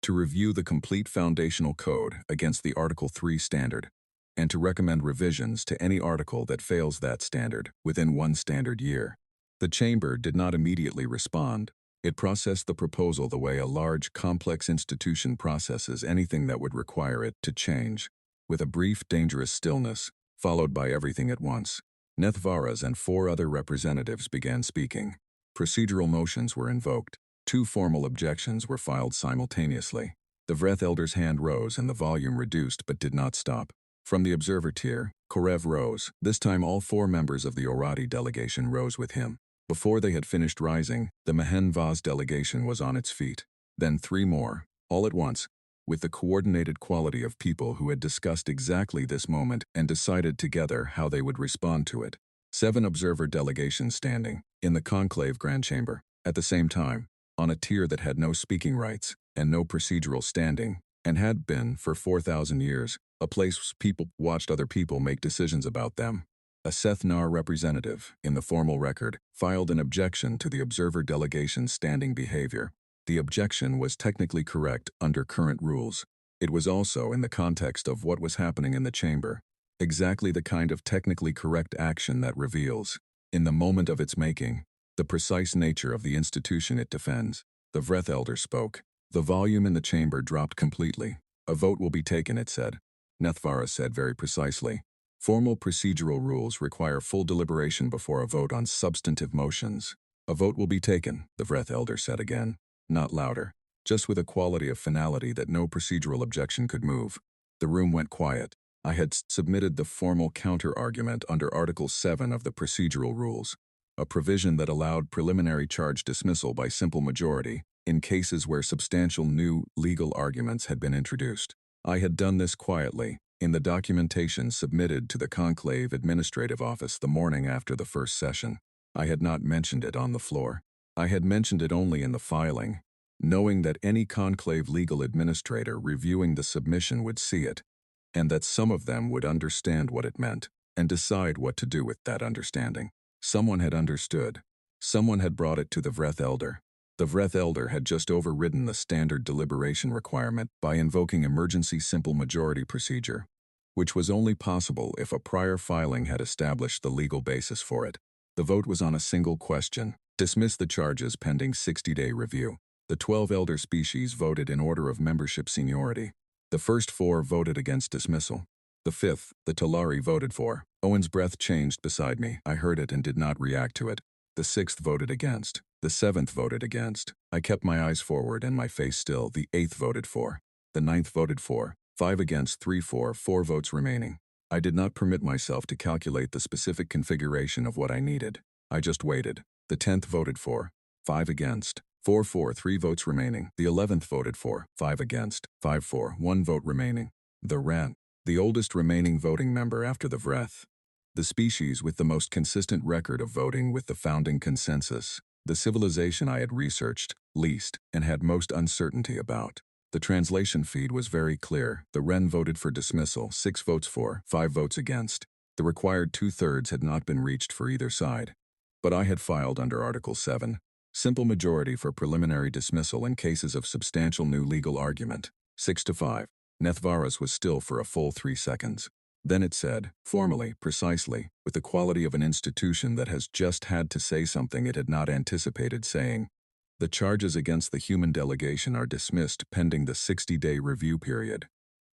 to review the complete foundational code against the Article 3 standard, and to recommend revisions to any article that fails that standard within 1 standard year. The chamber did not immediately respond. It processed the proposal the way a large, complex institution processes anything that would require it to change, with a brief, dangerous stillness, followed by everything at once. Nethvaras and 4 other representatives began speaking. Procedural motions were invoked. 2 formal objections were filed simultaneously. The Vreth Elder's hand rose and the volume reduced but did not stop. From the observer tier, Korev rose. This time all 4 members of the Orati delegation rose with him. Before they had finished rising, the Mehen Vaz delegation was on its feet. Then 3 more, all at once, with the coordinated quality of people who had discussed exactly this moment and decided together how they would respond to it. 7 observer delegations standing, in the conclave grand chamber, at the same time, on a tier that had no speaking rights and no procedural standing, and had been, for 4,000 years, a place people watched other people make decisions about them. A Seth Nar representative, in the formal record, filed an objection to the observer delegation's standing behavior. The objection was technically correct under current rules. It was also in the context of what was happening in the chamber. Exactly the kind of technically correct action that reveals, in the moment of its making, the precise nature of the institution it defends. The Vreth Elder spoke. The volume in the chamber dropped completely. A vote will be taken, it said. Nethvara said very precisely. Formal procedural rules require full deliberation before a vote on substantive motions. A vote will be taken, the Vreth Elder said again, not louder, just with a quality of finality that no procedural objection could move. The room went quiet. I had submitted the formal counter-argument under Article 7 of the procedural rules, a provision that allowed preliminary charge dismissal by simple majority in cases where substantial new legal arguments had been introduced. I had done this quietly, in the documentation submitted to the Conclave Administrative Office the morning after the first session. I had not mentioned it on the floor. I had mentioned it only in the filing, knowing that any Conclave legal administrator reviewing the submission would see it, and that some of them would understand what it meant, and decide what to do with that understanding. Someone had understood. Someone had brought it to the Vreth Elder. The Vreth Elder had just overridden the standard deliberation requirement by invoking emergency simple majority procedure, which was only possible if a prior filing had established the legal basis for it. The vote was on a single question: dismiss the charges pending 60-day review. The 12 elder species voted in order of membership seniority. The first 4 voted against dismissal. The 5th, the Talari, voted for. Owen's breath changed beside me. I heard it and did not react to it. The 6th voted against. The 7th voted against. I kept my eyes forward and my face still. The 8th voted for. The 9th voted for. 5 against, 3 for, 4 votes remaining. I did not permit myself to calculate the specific configuration of what I needed. I just waited. The 10th voted for. 5 against. 4 for, 3 votes remaining. The 11th voted for. 5 against. 5 for, 1 vote remaining. The Ren, the oldest remaining voting member after the Vreth. The species with the most consistent record of voting with the founding consensus. The civilization I had researched least and had most uncertainty about. The translation feed was very clear. The Ren voted for dismissal, 6 votes for, 5 votes against. The required 2/3 had not been reached for either side. But I had filed under Article 7, simple majority for preliminary dismissal in cases of substantial new legal argument, 6-5. Nethvaras was still for a full 3 seconds. Then it said, formally, precisely, with the quality of an institution that has just had to say something it had not anticipated saying, the charges against the human delegation are dismissed pending the 60-day review period.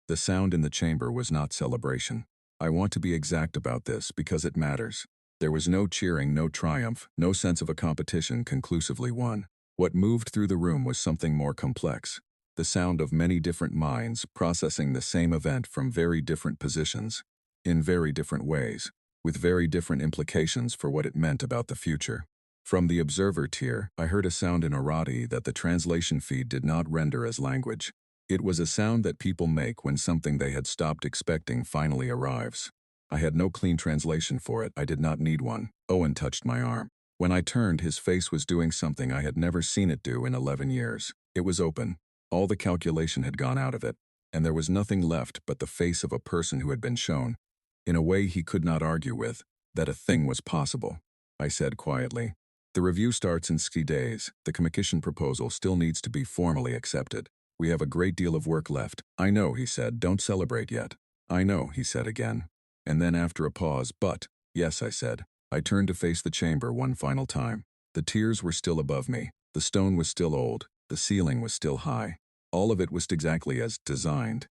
The sound in the chamber was not celebration. I want to be exact about this because it matters. There was no cheering, no triumph, no sense of a competition conclusively won. What moved through the room was something more complex. The sound of many different minds processing the same event from very different positions, in very different ways, with very different implications for what it meant about the future. From the observer tier, I heard a sound in Orati that the translation feed did not render as language. It was a sound that people make when something they had stopped expecting finally arrives. I had no clean translation for it. I did not need one. Owen touched my arm. When I turned, his face was doing something I had never seen it do in 11 years. It was open. All the calculation had gone out of it, and there was nothing left but the face of a person who had been shown, in a way he could not argue with, that a thing was possible. I said quietly, the review starts in 60 days. The commission proposal still needs to be formally accepted. We have a great deal of work left. I know, he said, don't celebrate yet. I know, he said again. And then after a pause, but, yes, I said, I turned to face the chamber one final time. The tiers were still above me. The stone was still old. The ceiling was still high. All of it was exactly as designed.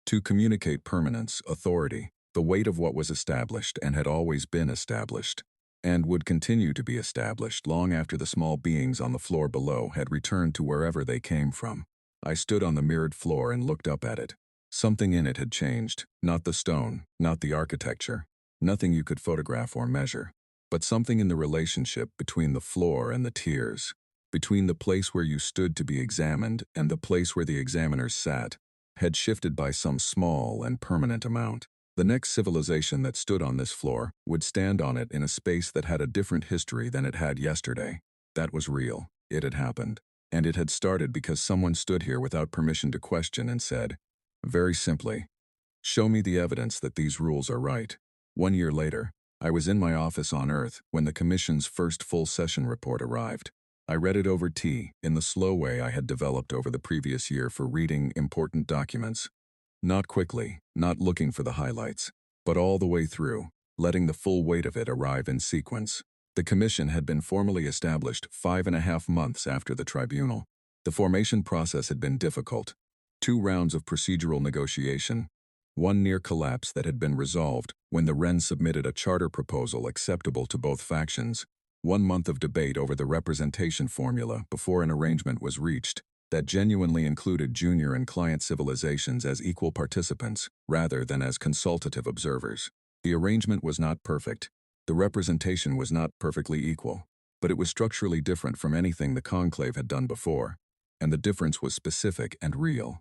To communicate permanence, authority, the weight of what was established and had always been established, and would continue to be established long after the small beings on the floor below had returned to wherever they came from. I stood on the mirrored floor and looked up at it. Something in it had changed, not the stone, not the architecture, nothing you could photograph or measure, but something in the relationship between the floor and the tiers, between the place where you stood to be examined and the place where the examiners sat, had shifted by some small and permanent amount. The next civilization that stood on this floor would stand on it in a space that had a different history than it had yesterday. That was real. It had happened. And it had started because someone stood here without permission to question and said, very simply, show me the evidence that these rules are right. 1 year later, I was in my office on Earth when the Commission's first full session report arrived. I read it over tea, in the slow way I had developed over the previous year for reading important documents. Not quickly, not looking for the highlights, but all the way through, letting the full weight of it arrive in sequence. The Commission had been formally established 5.5 months after the tribunal. The formation process had been difficult. 2 rounds of procedural negotiation, 1 near collapse that had been resolved when the Wren submitted a charter proposal acceptable to both factions, 1 month of debate over the representation formula before an arrangement was reached that genuinely included junior and client civilizations as equal participants rather than as consultative observers. The arrangement was not perfect. The representation was not perfectly equal, but it was structurally different from anything the conclave had done before, and the difference was specific and real.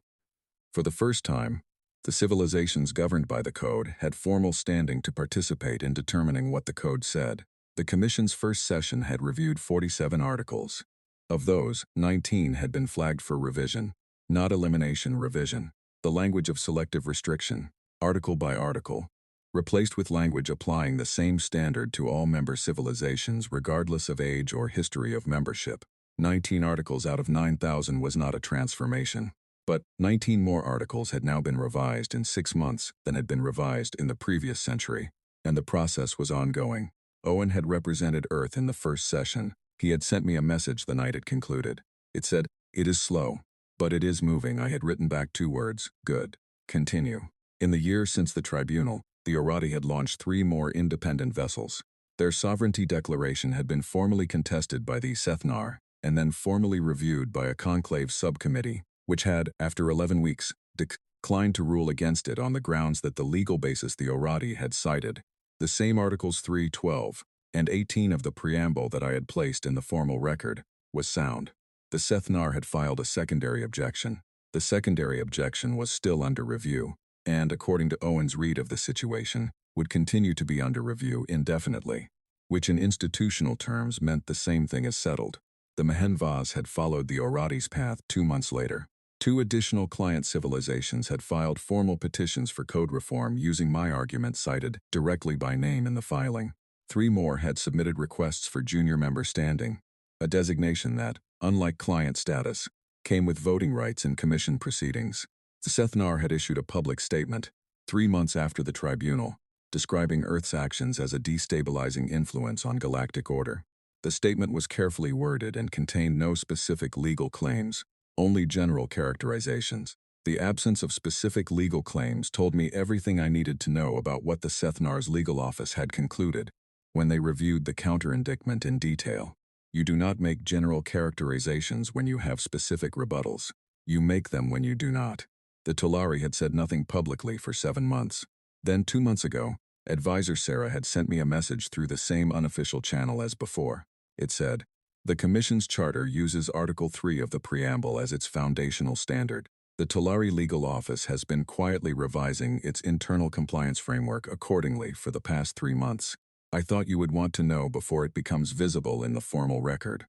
For the first time, the civilizations governed by the code had formal standing to participate in determining what the code said. The Commission's first session had reviewed 47 articles. Of those, 19 had been flagged for revision, not elimination revision. The language of selective restriction, article by article, replaced with language applying the same standard to all member civilizations regardless of age or history of membership. 19 articles out of 9,000 was not a transformation. But 19 more articles had now been revised in 6 months than had been revised in the previous century, and the process was ongoing. Owen had represented Earth in the first session. He had sent me a message the night it concluded. It said, "It is slow, but it is moving." I had written back 2 words, "Good. Continue." In the year since the tribunal, the Orati had launched 3 more independent vessels. Their sovereignty declaration had been formally contested by the Sethnar, and then formally reviewed by a conclave subcommittee, which had, after 11 weeks, declined to rule against it on the grounds that the legal basis the Orati had cited, the same Articles 3, 12, and 18 of the preamble that I had placed in the formal record, was sound. The Sethnar had filed a secondary objection. The secondary objection was still under review, and, according to Owen's read of the situation, would continue to be under review indefinitely, which in institutional terms meant the same thing as settled. The Mehenvas had followed the Orati's path 2 months later. 2 additional client civilizations had filed formal petitions for code reform using my argument cited directly by name in the filing. 3 more had submitted requests for junior member standing, a designation that, unlike client status, came with voting rights in commission proceedings. The Sethnar had issued a public statement, 3 months after the tribunal, describing Earth's actions as a destabilizing influence on galactic order. The statement was carefully worded and contained no specific legal claims, only general characterizations. The absence of specific legal claims told me everything I needed to know about what the Sethnar's legal office had concluded when they reviewed the counter-indictment in detail. You do not make general characterizations when you have specific rebuttals. You make them when you do not. The Tolari had said nothing publicly for 7 months. Then 2 months ago, Advisor Sarah had sent me a message through the same unofficial channel as before. It said, "The Commission's charter uses Article 3 of the preamble as its foundational standard. The Tolari Legal Office has been quietly revising its internal compliance framework accordingly for the past 3 months. I thought you would want to know before it becomes visible in the formal record."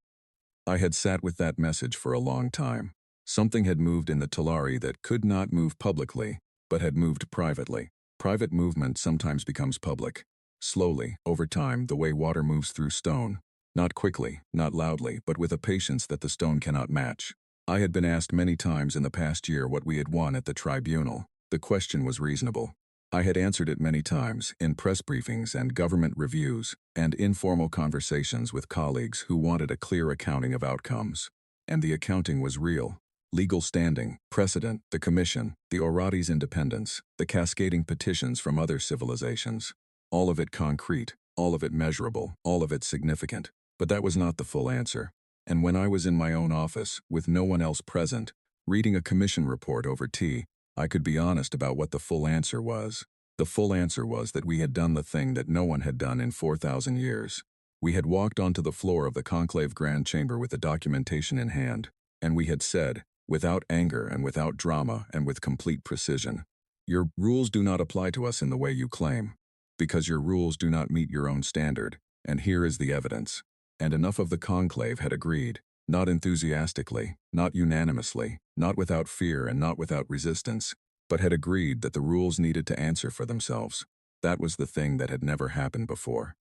I had sat with that message for a long time. Something had moved in the Tolari that could not move publicly, but had moved privately. Private movement sometimes becomes public. Slowly, over time, the way water moves through stone. Not quickly, not loudly, but with a patience that the stone cannot match. I had been asked many times in the past year what we had won at the tribunal. The question was reasonable. I had answered it many times in press briefings and government reviews and informal conversations with colleagues who wanted a clear accounting of outcomes. And the accounting was real. Legal standing, precedent, the commission, the Orati's independence, the cascading petitions from other civilizations. All of it concrete, all of it measurable, all of it significant. But that was not the full answer. And when I was in my own office, with no one else present, reading a commission report over tea, I could be honest about what the full answer was. The full answer was that we had done the thing that no one had done in 4,000 years. We had walked onto the floor of the conclave grand chamber with the documentation in hand, and we had said, without anger and without drama and with complete precision, "Your rules do not apply to us in the way you claim, because your rules do not meet your own standard, and here is the evidence." And enough of the conclave had agreed, not enthusiastically, not unanimously, not without fear and not without resistance, but had agreed that the rules needed to answer for themselves. That was the thing that had never happened before.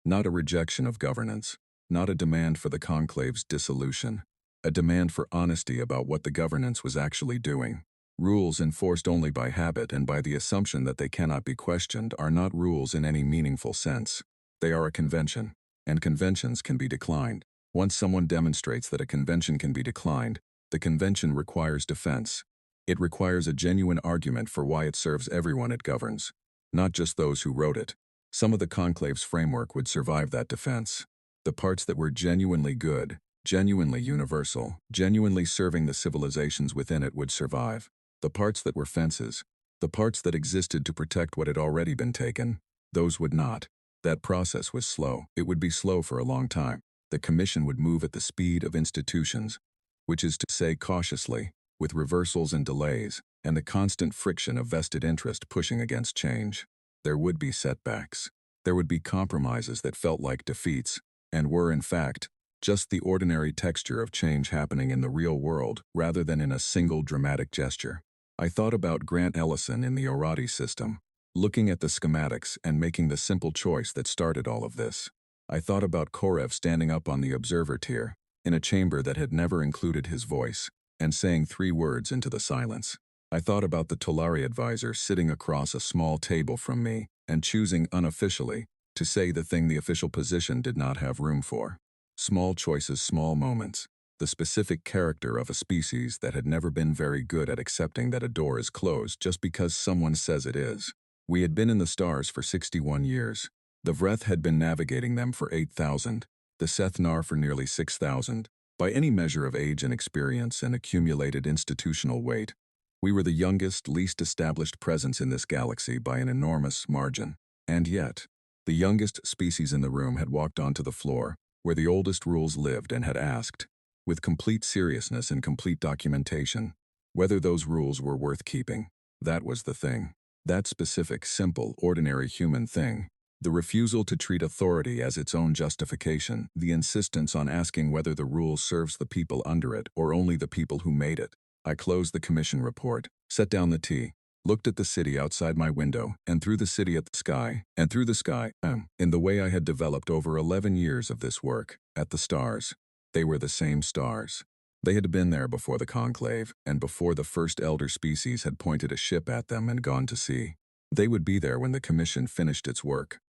Not a rejection of governance, not a demand for the conclave's dissolution, a demand for honesty about what the governance was actually doing. Rules enforced only by habit and by the assumption that they cannot be questioned are not rules in any meaningful sense. They are a convention, and conventions can be declined. Once someone demonstrates that a convention can be declined, the convention requires defense. It requires a genuine argument for why it serves everyone it governs, not just those who wrote it. Some of the conclave's framework would survive that defense. The parts that were genuinely good, genuinely universal, genuinely serving the civilizations within it would survive. The parts that were fences, the parts that existed to protect what had already been taken, those would not. That process was slow. It would be slow for a long time. The commission would move at the speed of institutions, which is to say cautiously, with reversals and delays, and the constant friction of vested interest pushing against change. There would be setbacks. There would be compromises that felt like defeats, and were in fact, just the ordinary texture of change happening in the real world rather than in a single dramatic gesture. I thought about Grant Ellison in the Orati system, looking at the schematics and making the simple choice that started all of this. I thought about Korev standing up on the observer tier, in a chamber that had never included his voice, and saying 3 words into the silence. I thought about the Tolari advisor sitting across a small table from me and choosing unofficially to say the thing the official position did not have room for. Small choices, small moments. The specific character of a species that had never been very good at accepting that a door is closed just because someone says it is. We had been in the stars for 61 years. The Vreth had been navigating them for 8,000, the Sethnar for nearly 6,000. By any measure of age and experience and accumulated institutional weight, we were the youngest, least established presence in this galaxy by an enormous margin. And yet, the youngest species in the room had walked onto the floor, where the oldest rules lived, and had asked, with complete seriousness and complete documentation, whether those rules were worth keeping. That was the thing. That specific, simple, ordinary human thing. The refusal to treat authority as its own justification, the insistence on asking whether the rule serves the people under it or only the people who made it. I closed the commission report, set down the tea, looked at the city outside my window, and through the city at the sky, and through the sky, in the way I had developed over 11 years of this work, at the stars. They were the same stars. They had been there before the conclave, and before the first elder species had pointed a ship at them and gone to sea. They would be there when the commission finished its work.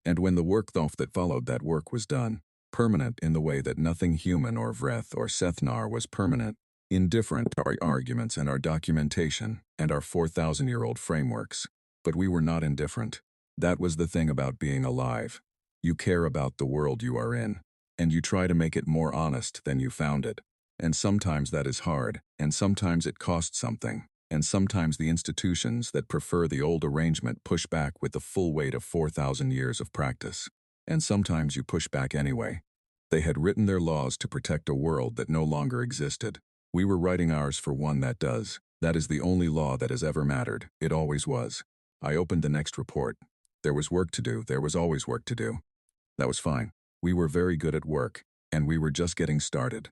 And when the work that followed that work was done, permanent in the way that nothing human or Vreth or Sethnar was permanent, indifferent to our arguments and our documentation and our 4,000-year-old frameworks. But we were not indifferent. That was the thing about being alive. You care about the world you are in, and you try to make it more honest than you found it. And sometimes that is hard, and sometimes it costs something. And sometimes the institutions that prefer the old arrangement push back with the full weight of 4,000 years of practice. And sometimes you push back anyway. They had written their laws to protect a world that no longer existed. We were writing ours for one that does. That is the only law that has ever mattered. It always was. I opened the next report. There was work to do. There was always work to do. That was fine. We were very good at work, and we were just getting started.